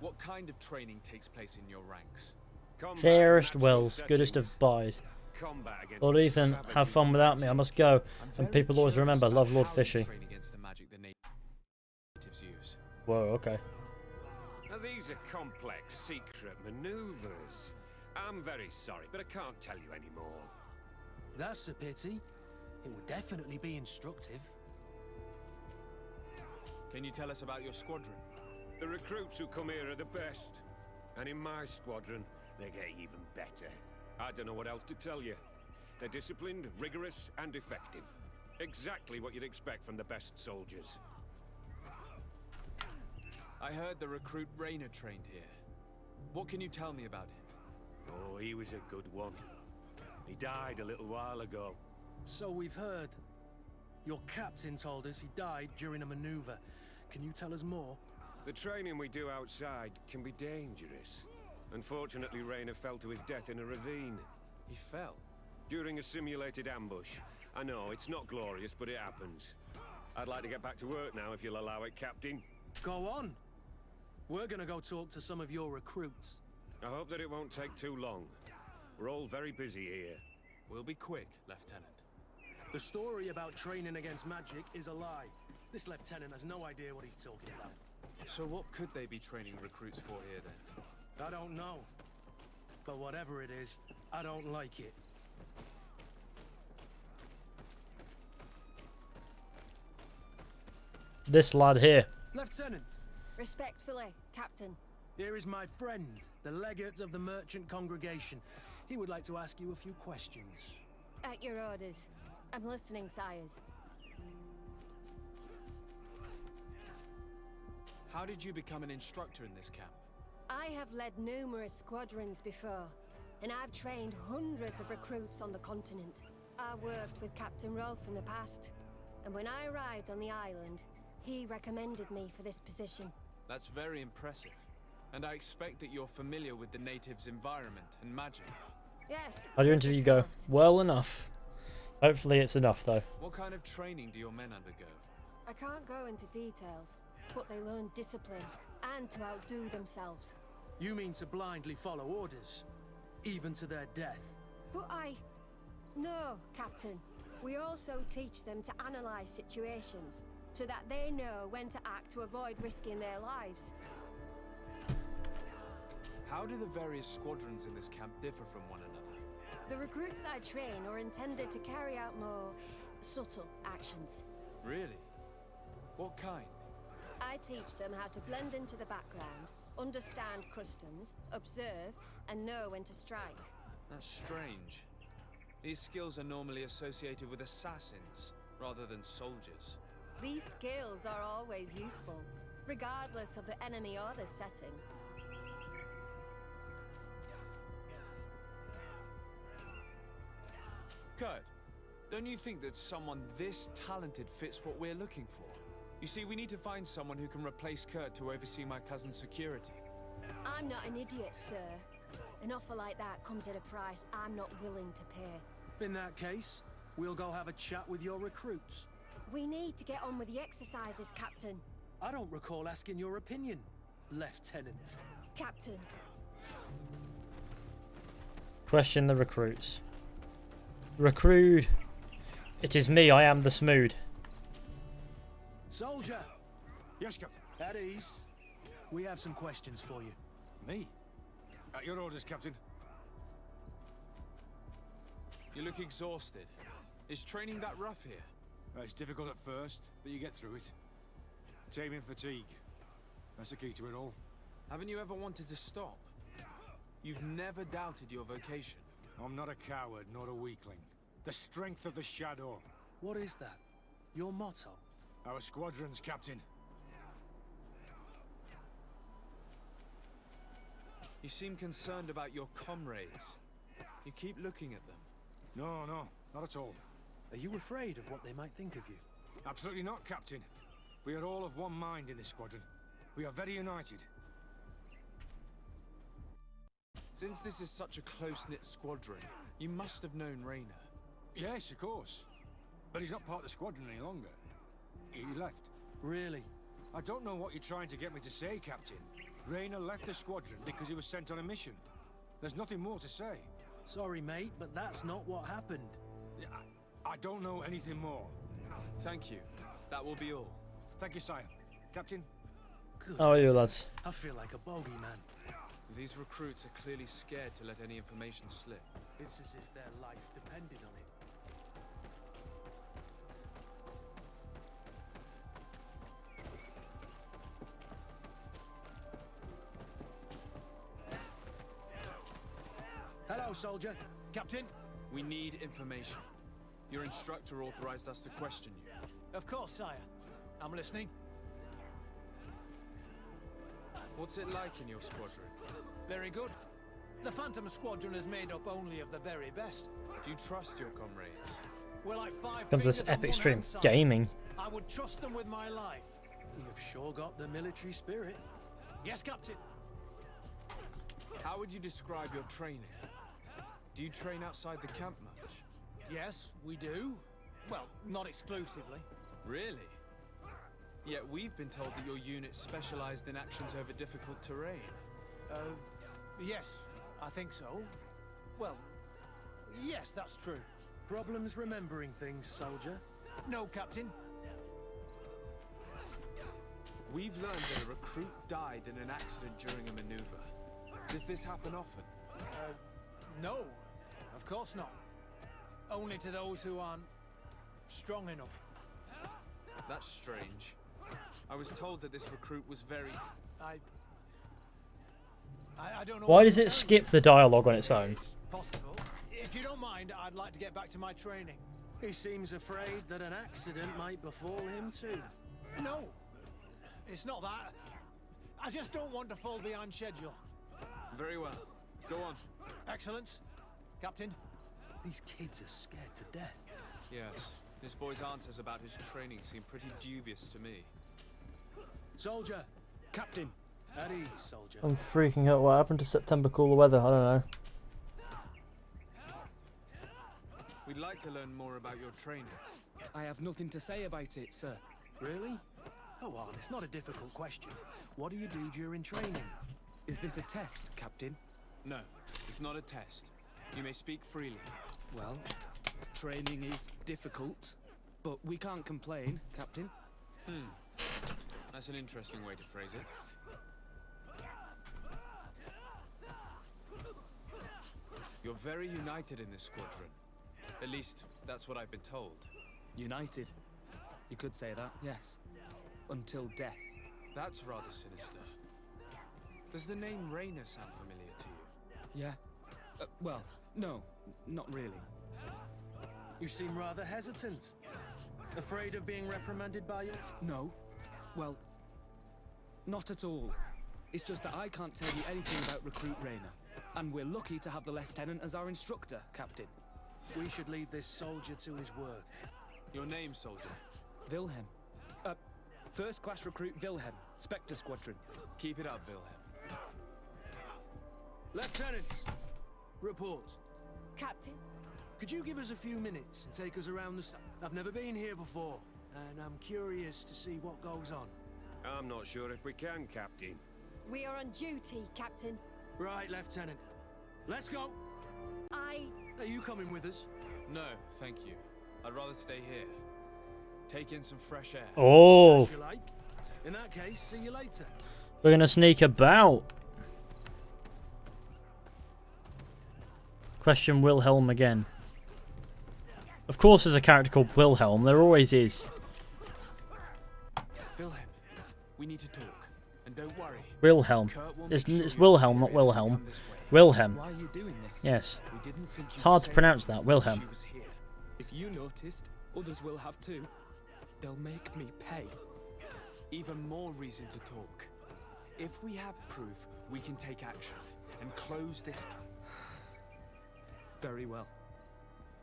What kind of training takes place in your ranks? Fairest Wells, goodest of boys. Lord Ethan, have fun without me. I must go. And people always remember, love Lord Fishy. Against the magic the natives use. Whoa, okay. Now these are complex, secret maneuvers. I'm very sorry, but I can't tell you anymore. That's a pity. It would definitely be instructive. Can you tell us about your squadron? The recruits who come here are the best. And in my squadron, they get even better. I don't know what else to tell you. They're disciplined, rigorous, and effective. Exactly what you'd expect from the best soldiers. I heard the recruit Rainer trained here. What can you tell me about him? Oh, he was a good one. He died a little while ago. So we've heard. Your captain told us he died during a maneuver. Can you tell us more? The training we do outside can be dangerous. Unfortunately, Rainer fell to his death in a ravine. He fell? During a simulated ambush. I know, it's not glorious, but it happens. I'd like to get back to work now, if you'll allow it, Captain. Go on. We're gonna go talk to some of your recruits. I hope that it won't take too long. We're all very busy here. We'll be quick, Lieutenant. The story about training against magic is a lie. This lieutenant has no idea what he's talking about. So what could they be training recruits for here, then? I don't know. But whatever it is, I don't like it. This lad here. Lieutenant! Respectfully, Captain. Here is my friend, the legate of the merchant congregation. He would like to ask you a few questions. At your orders. I'm listening, sires. How did you become an instructor in this camp? I have led numerous squadrons before, and I've trained hundreds of recruits on the continent. I worked with Captain Rolfe in the past, and when I arrived on the island, he recommended me for this position. That's very impressive. And I expect that you're familiar with the natives' environment and magic. Yes. How'd your interview go? Well enough. Hopefully it's enough, though. What kind of training do your men undergo? I can't go into details, but they learn discipline and to outdo themselves. You mean to blindly follow orders, even to their death? But No, Captain. We also teach them to analyze situations, so that they know when to act to avoid risking their lives. How do the various squadrons in this camp differ from one another? The recruits I train are intended to carry out more subtle actions. Really? What kind? I teach them how to blend into the background, understand customs, observe, and know when to strike. That's strange. These skills are normally associated with assassins, rather than soldiers. These skills are always useful, regardless of the enemy or the setting. Kurt, don't you think that someone this talented fits what we're looking for? You see, we need to find someone who can replace Kurt to oversee my cousin's security. I'm not an idiot, sir. An offer like that comes at a price I'm not willing to pay. In that case, we'll go have a chat with your recruits. We need to get on with the exercises, Captain. I don't recall asking your opinion, Lieutenant. Captain. Question the recruits. Recruit. It is me, I am the Smood. Soldier! Yes, Captain. At ease. We have some questions for you. Me? At your orders, Captain. You look exhausted. Is training that rough here? It's difficult at first, but you get through it. Taming fatigue. That's the key to it all. Haven't you ever wanted to stop? You've never doubted your vocation. I'm not a coward, nor a weakling. The strength of the shadow. What is that? Your motto? Our squadrons, Captain. You seem concerned about your comrades. You keep looking at them. No, not at all. Are you afraid of what they might think of you? Absolutely not, Captain. We are all of one mind in this squadron. We are very united. Since this is such a close-knit squadron, you must have known Raynor. Yes, of course. But he's not part of the squadron any longer. He left. Really? I don't know what you're trying to get me to say, Captain. Raynor left the squadron because he was sent on a mission. There's nothing more to say. Sorry, mate, but that's not what happened. I don't know anything more. Thank you. That will be all. Thank you, sire. Captain? Good. How are you, lads? I feel like a bogeyman. These recruits are clearly scared to let any information slip. It's as if their life depended on it. Hello, soldier. Captain? We need information. Your instructor authorized us to question you. Of course, sire. I'm listening. What's it like in your squadron? Very good. The Phantom Squadron is made up only of the very best. Do you trust your comrades? We're like five Comes this fingers on epic one stream. hand, sire. Gaming. I would trust them with my life. You've sure got the military spirit. Yes, Captain. How would you describe your training? Do you train outside the camp much? Yes, we do. Well, not exclusively. Really? Yet we've been told that your unit specialized in actions over difficult terrain. Yes, I think so. Well, yes, that's true. Problems remembering things, soldier? No, Captain. We've learned that a recruit died in an accident during a maneuver. Does this happen often? No, of course not. Only to those who aren't strong enough. That's strange. I was told that this recruit was very... I don't know. Why does it skip the dialogue on its own? Possible. If you don't mind. mind, I'd like to get back to my training. He seems afraid that an accident might befall him too. No, it's not that. I just don't want to fall behind schedule. Very well. Go on. Excellence. Captain. These kids are scared to death. Yes. This boy's answers about his training seem pretty dubious to me. Soldier. Captain. At ease, soldier. I'm freaking out. What happened to September cooler weather? I don't know. We'd like to learn more about your training. I have nothing to say about it, sir. Really? Go on, it's not a difficult question. What do you do during training? Is this a test, Captain? No, it's not a test. You may speak freely. Well, training is difficult, but we can't complain, Captain. That's an interesting way to phrase it. You're very united in this squadron. At least, that's what I've been told. United? You could say that, yes. Until death. That's rather sinister. Does the name Rainer sound familiar to you? Yeah. Well, no, not really. You seem rather hesitant. Afraid of being reprimanded by you? No. Well, not at all. It's just that I can't tell you anything about Recruit Rainer. And we're lucky to have the Lieutenant as our instructor, Captain. We should leave this soldier to his work. Your name, soldier? Wilhelm. First class recruit Wilhelm, Spectre Squadron. Keep it up, Wilhelm. Lieutenants, report. Captain? Could you give us a few minutes and take us around the I've never been here before, and I'm curious to see what goes on. I'm not sure if we can, Captain. We are on duty, Captain. Right, Lieutenant. Let's go! Are you coming with us? No, thank you. I'd rather stay here. Take in some fresh air. Oh! As you like. In that case, see you later. We're gonna sneak about. Question Wilhelm again. Of course there's a character called Wilhelm. There always is. Wilhelm, we need to talk. And don't worry. Wilhelm. It's Wilhelm, not Wilhelm. Wilhelm. Why are you doing this? Yes. We didn't think It's hard to pronounce that. Wilhelm. If you noticed, others will have too. They'll make me pay. Even more reason to talk. If we have proof, we can take action and close this. Very well.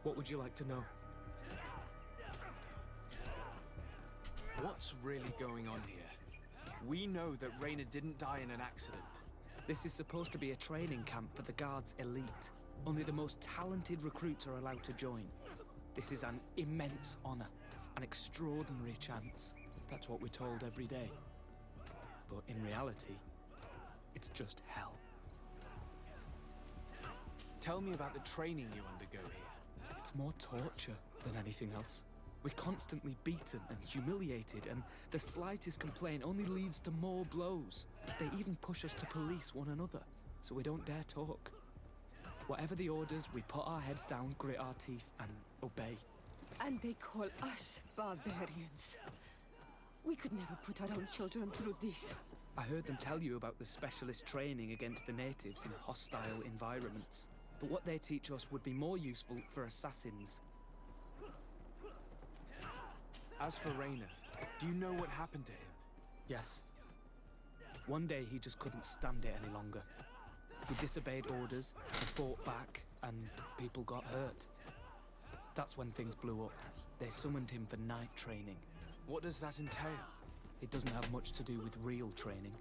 What would you like to know? What's really going on here? We know that Rainer didn't die in an accident. This is supposed to be a training camp for the Guard's elite. Only the most talented recruits are allowed to join. This is an immense honor, an extraordinary chance. That's what we're told every day. But in reality, it's just hell. Tell me about the training you undergo here. It's more torture than anything else. We're constantly beaten and humiliated, and the slightest complaint only leads to more blows. They even push us to police one another, so we don't dare talk. Whatever the orders, we put our heads down, grit our teeth, and obey. And they call us barbarians. We could never put our own children through this. I heard them tell you about the specialist training against the natives in hostile environments. But what they teach us would be more useful for assassins. As for Rainer, do you know what happened to him? Yes. One day he just couldn't stand it any longer. He disobeyed orders, he fought back, and people got hurt. That's when things blew up. They summoned him for night training. What does that entail? It doesn't have much to do with real training.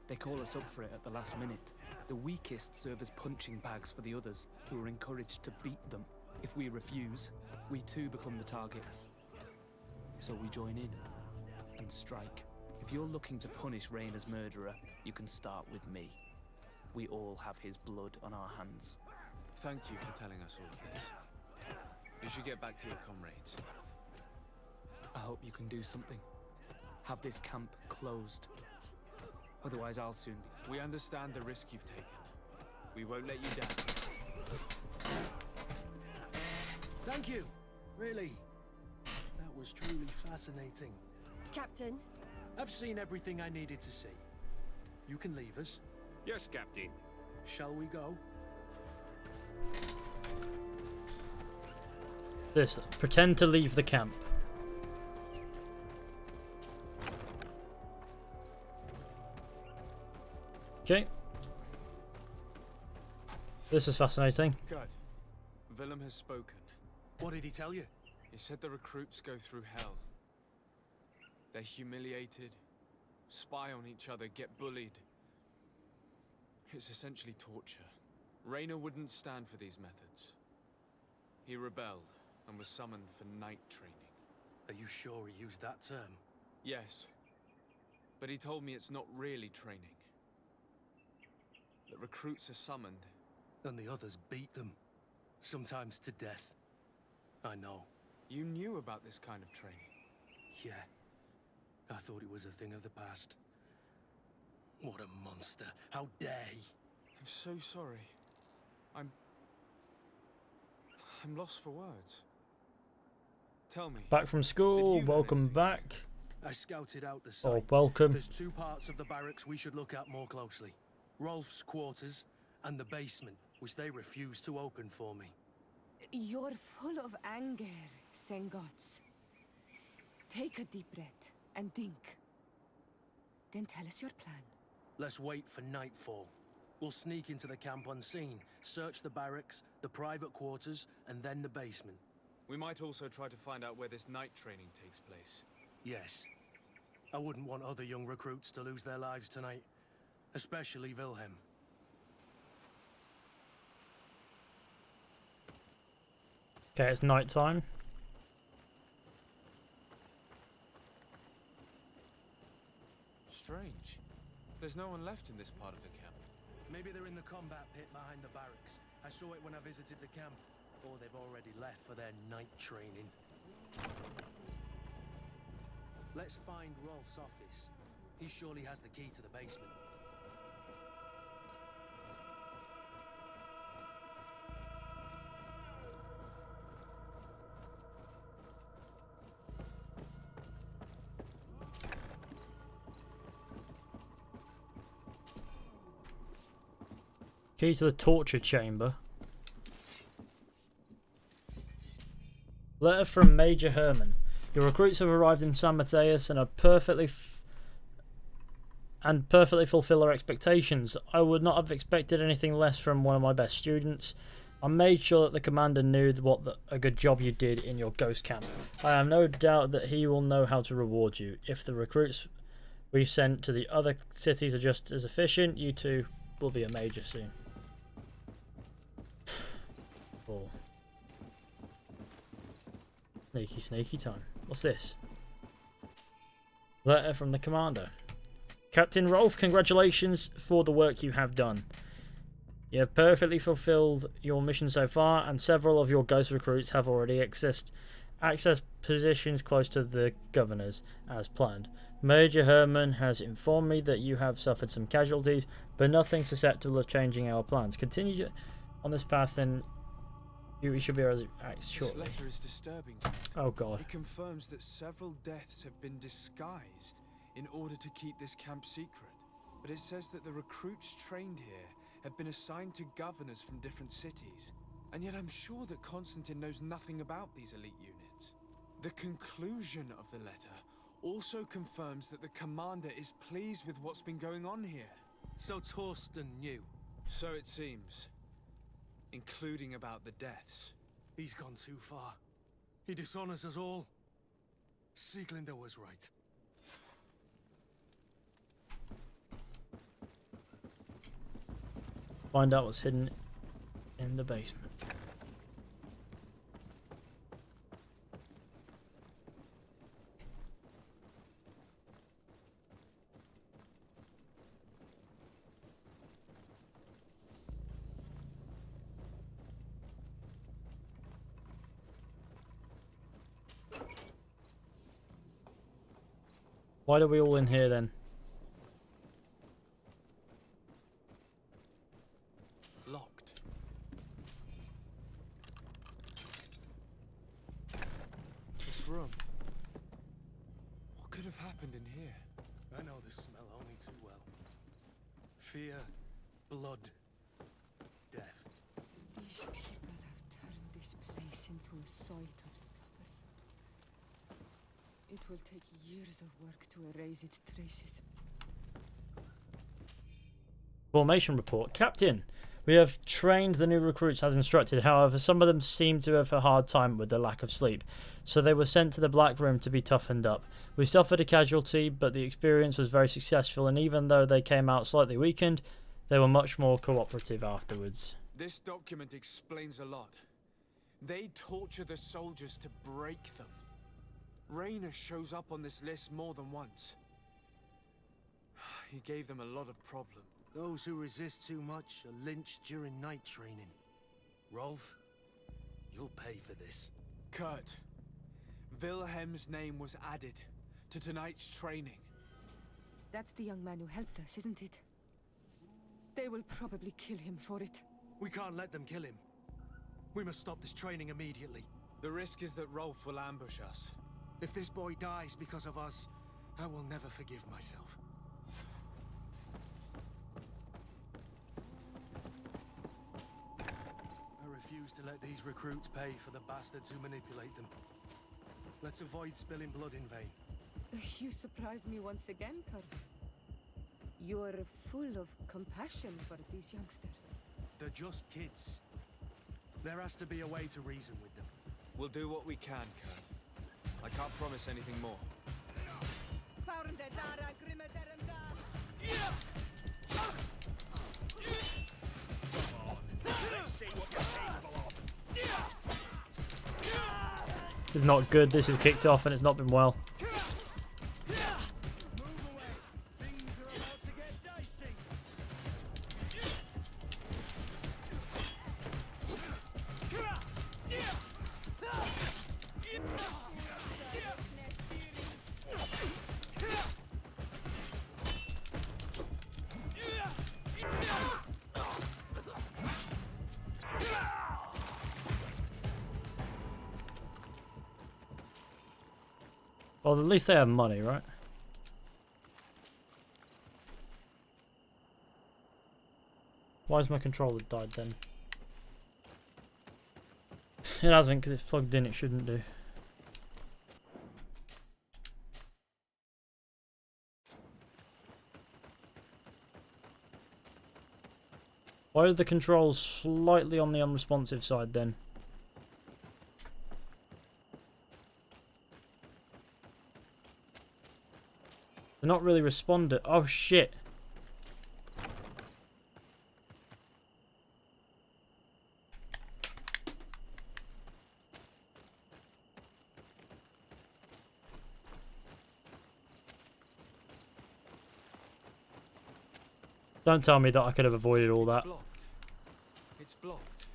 They call us up for it at the last minute. The weakest serve as punching bags for the others, who are encouraged to beat them. If we refuse, we too become the targets. So we join in and strike. If you're looking to punish Rainer's murderer, you can start with me. We all have his blood on our hands. Thank you for telling us all of this. You should get back to your comrades. I hope you can do something. Have this camp closed. Otherwise I'll soon be. We understand the risk you've taken. We won't let you down. Thank you. Really. That was truly fascinating. Captain? I've seen everything I needed to see. You can leave us. Yes, Captain. Shall we go? This. Pretend to leave the camp. Okay. This is fascinating. Good. Willem has spoken. What did he tell you? He said the recruits go through hell. They're humiliated, spy on each other, get bullied. It's essentially torture. Raynor wouldn't stand for these methods. He rebelled and was summoned for night training. Are you sure he used that term? Yes, but he told me it's not really training. The recruits are summoned. And the others beat them, sometimes to death. I know. You knew about this kind of training? Yeah. I thought it was a thing of the past. What a monster. How dare he? I'm so sorry. I'm lost for words. Tell me. Back from school. Welcome back. I scouted out the site. Oh, welcome. There's two parts of the barracks we should look at more closely. Rolf's quarters and the basement, which they refused to open for me. You're full of anger, Sengots. Take a deep breath and think. Then tell us your plan. Let's wait for nightfall. We'll sneak into the camp unseen, search the barracks, the private quarters, and then the basement. We might also try to find out where this night training takes place. Yes. I wouldn't want other young recruits to lose their lives tonight. Especially Wilhelm. Okay, it's night time. Strange. There's no one left in this part of the camp. Maybe they're in the combat pit behind the barracks. I saw it when I visited the camp. Or they've already left for their night training. Let's find Rolf's office. He surely has the key to the basement. Key to the torture chamber. Letter from Major Herman. Your recruits have arrived in San Mateus and are perfectly fulfill our expectations. I would not have expected anything less from one of my best students. I made sure that the commander knew a good job you did in your ghost camp. I have no doubt that he will know how to reward you. If the recruits we sent to the other cities are just as efficient, you two will be a major soon. Oh. Sneaky time. What's this? Letter from the commander. Captain Rolf, congratulations for the work you have done. You have perfectly fulfilled your mission so far, and several of your ghost recruits have already accessed positions close to the governors, as planned. Major Herman has informed me that you have suffered some casualties, but nothing susceptible of changing our plans. Continue on this path and we should be able to act shortly. This letter is disturbing. Oh god. It confirms that several deaths have been disguised in order to keep this camp secret. But it says that the recruits trained here have been assigned to governors from different cities. And yet I'm sure that Constantine knows nothing about these elite units. The conclusion of the letter also confirms that the commander is pleased with what's been going on here. So Torsten knew. So it seems. Including about the deaths. He's gone too far. He dishonors us all. Sieglinder was right. Find out what's hidden in the basement. Why are we all in here then? Locked. This room. What could have happened in here? I know this smell only too well. Fear, blood, death. These people have turned this place into a sight of suffering. It will take years of work to erase its traces. Formation report. Captain, we have trained the new recruits as instructed. However, some of them seem to have a hard time with the lack of sleep, so they were sent to the Black Room to be toughened up. We suffered a casualty, but the experience was very successful, and even though they came out slightly weakened, they were much more cooperative afterwards. This document explains a lot. They torture the soldiers to break them. Rayner shows up on this list more than once. He gave them a lot of problem. Those who resist too much are lynched during night training. Rolf, you'll pay for this. Kurt, Wilhelm's name was added to tonight's training. That's the young man who helped us, isn't it? They will probably kill him for it. We can't let them kill him. We must stop this training immediately. The risk is that Rolf will ambush us. If this boy dies because of us, I will never forgive myself. I refuse to let these recruits pay for the bastards who manipulate them. Let's avoid spilling blood in vain. You surprise me once again, Kurt. You're full of compassion for these youngsters. They're just kids. There has to be a way to reason with them. We'll do what we can, Kurt. I can't promise anything more. It's not good. This is kicked off and it's not been well. Well, at least they have money, right? Why has my controller died then? It hasn't, because it's plugged in. It shouldn't do. Why are the controls slightly on the unresponsive side then? They're not really responding. Oh shit. Don't tell me that I could have avoided all that. It's blocked. It's blocked.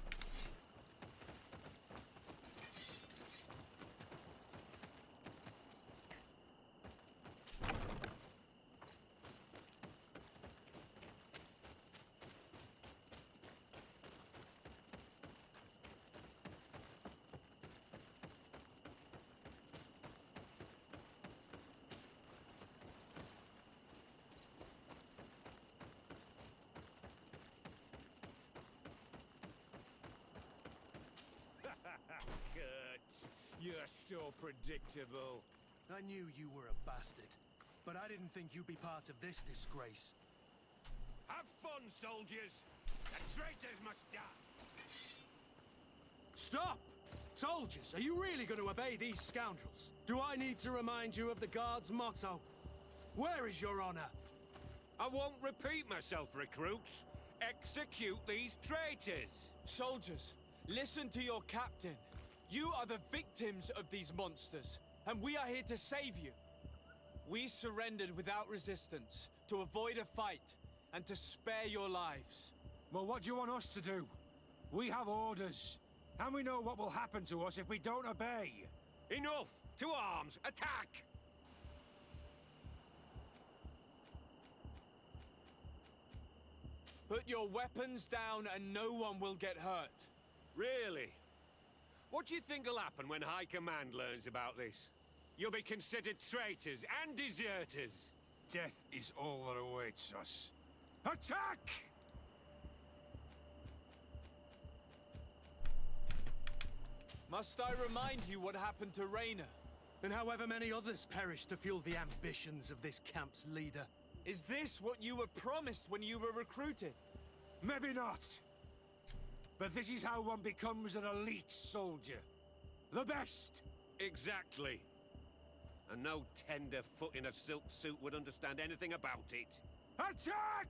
You're so predictable. I knew you were a bastard, but I didn't think you'd be part of this disgrace. Have fun, soldiers! The traitors must die! Stop! Soldiers, are you really going to obey these scoundrels? Do I need to remind you of the Guard's motto? Where is your honor? I won't repeat myself, recruits. Execute these traitors! Soldiers, listen to your captain. You are the victims of these monsters, and we are here to save you. We surrendered without resistance, to avoid a fight, and to spare your lives. Well, what do you want us to do? We have orders, and we know what will happen to us if we don't obey. Enough! To arms! Attack! Put your weapons down and no one will get hurt. Really? What do you think will happen when High Command learns about this? You'll be considered traitors and deserters. Death is all that awaits us. Attack! Must I remind you what happened to Rayner? And however many others perished to fuel the ambitions of this camp's leader. Is this what you were promised when you were recruited? Maybe not. But this is how one becomes an elite soldier. The best! Exactly. And no tenderfoot in a silk suit would understand anything about it. Attack!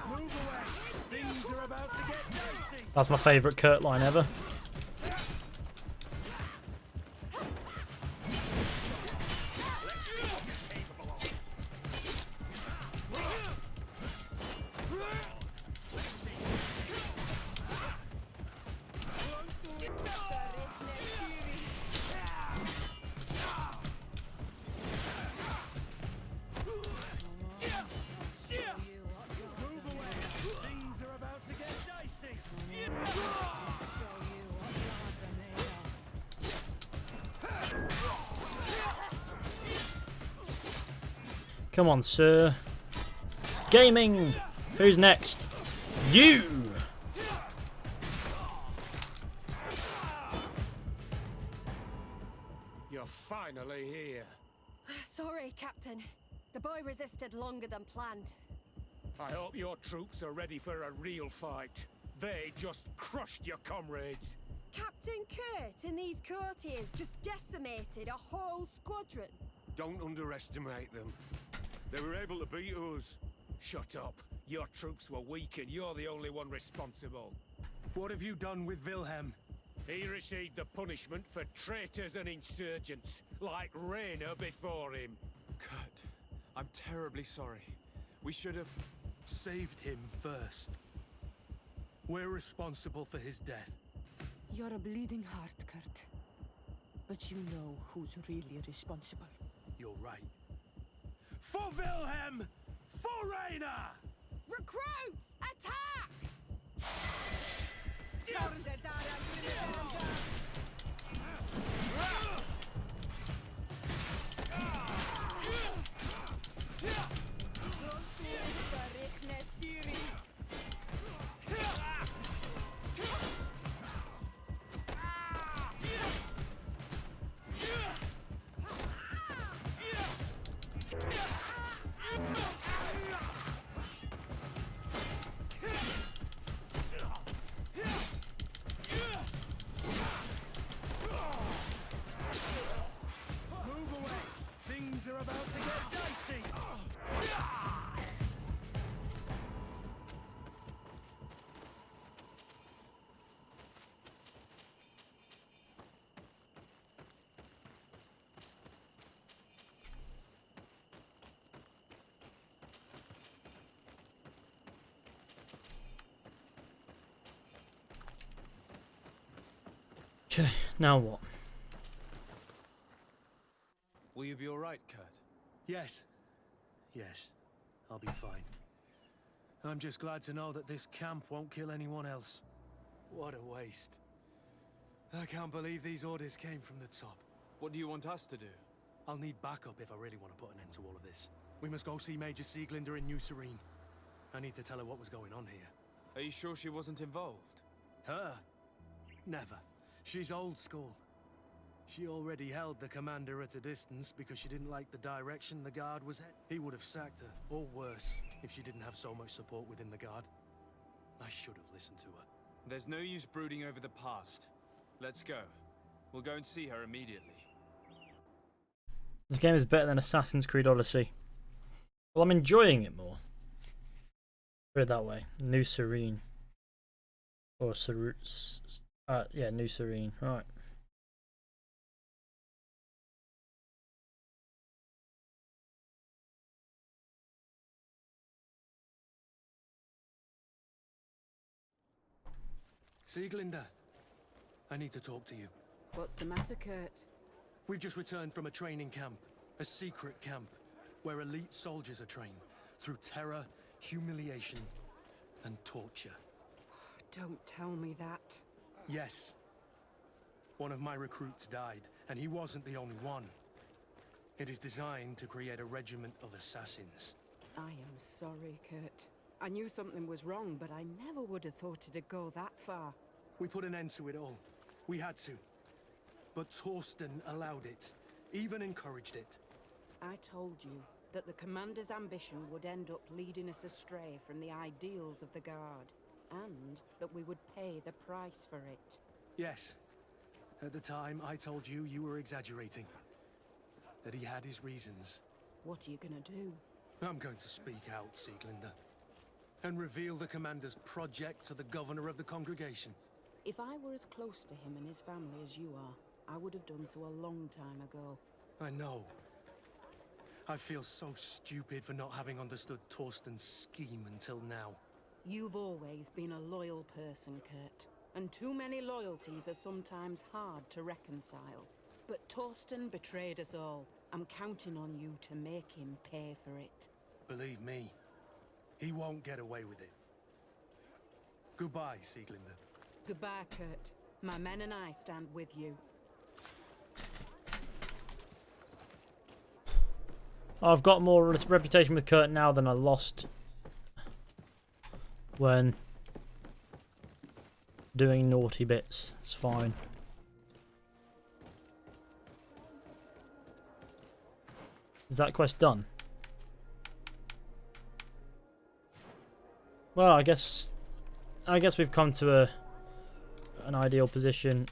Move away! Things are about to get dicey! That's my favourite Kurt line ever. Come on, sir. Gaming! Who's next? You! You're finally here. Sorry, Captain. The boy resisted longer than planned. I hope your troops are ready for a real fight. They just crushed your comrades. Captain Kurt and these courtiers just decimated a whole squadron. Don't underestimate them. They were able to beat us. Shut up. Your troops were weak and you're the only one responsible. What have you done with Wilhelm? He received the punishment for traitors and insurgents, like Rayner before him. Kurt, I'm terribly sorry. We should have saved him first. We're responsible for his death. You're a bleeding heart, Kurt. But you know who's really responsible. You're right. For Wilhelm! For Rayner! Recruits! Attack! Are about to get dicey. Okay, now what? Will you be alright, Kurt? Yes. Yes. I'll be fine. I'm just glad to know that this camp won't kill anyone else. What a waste. I can't believe these orders came from the top. What do you want us to do? I'll need backup if I really want to put an end to all of this. We must go see Major Sieglinder in New Serene. I need to tell her what was going on here. Are you sure she wasn't involved? Her? Never. She's old school. She already held the commander at a distance because she didn't like the direction the guard was heading. He would have sacked her, or worse, if she didn't have so much support within the guard. I should have listened to her. There's no use brooding over the past. Let's go. We'll go and see her immediately. This game is better than Assassin's Creed Odyssey. Well, I'm enjoying it more. Put it that way. New Serene. Or yeah, New Serene. Right. Sieglinder, I need to talk to you. What's the matter, Kurt? We've just returned from a training camp. A secret camp, where elite soldiers are trained. Through terror, humiliation, and torture. Don't tell me that. Yes. One of my recruits died, and he wasn't the only one. It is designed to create a regiment of assassins. I am sorry, Kurt. I knew something was wrong, but I never would have thought it'd go that far. We put an end to it all. We had to. But Torsten allowed it, even encouraged it. I told you that the commander's ambition would end up leading us astray from the ideals of the Guard, and that we would pay the price for it. Yes. At the time, I told you you were exaggerating. That he had his reasons. What are you gonna do? I'm going to speak out, Sieglinde. And reveal the commander's project to the governor of the congregation. If I were as close to him and his family as you are, I would have done so a long time ago. I know. I feel so stupid for not having understood Torsten's scheme until now. You've always been a loyal person, Kurt. And too many loyalties are sometimes hard to reconcile. But Torsten betrayed us all. I'm counting on you to make him pay for it. Believe me, he won't get away with it. Goodbye, Sieglinde. Goodbye, Kurt. My men and I stand with you. I've got more reputation with Kurt now than I lost when doing naughty bits. It's fine. Is that quest done? Well, I guess we've come to an ideal position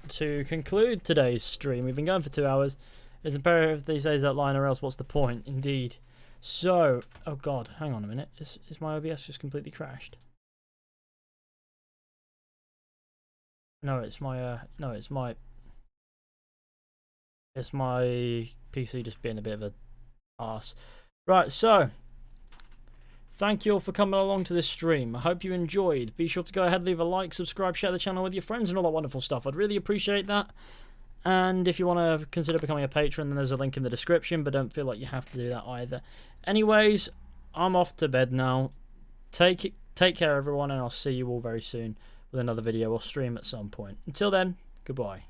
to conclude today's stream. We've been going for 2 hours. It's imperative these days that line, or else what's the point? Indeed. So, oh god, hang on a minute. Is my OBS just completely crashed? No, it's my it's my PC just being a bit of a arse. Right, so thank you all for coming along to this stream. I hope you enjoyed. Be sure to go ahead, leave a like, subscribe, share the channel with your friends and all that wonderful stuff. I'd really appreciate that. And if you want to consider becoming a patron, then there's a link in the description, but don't feel like you have to do that either. Anyways, I'm off to bed now. Take care, everyone, and I'll see you all very soon with another video or stream at some point. Until then, goodbye.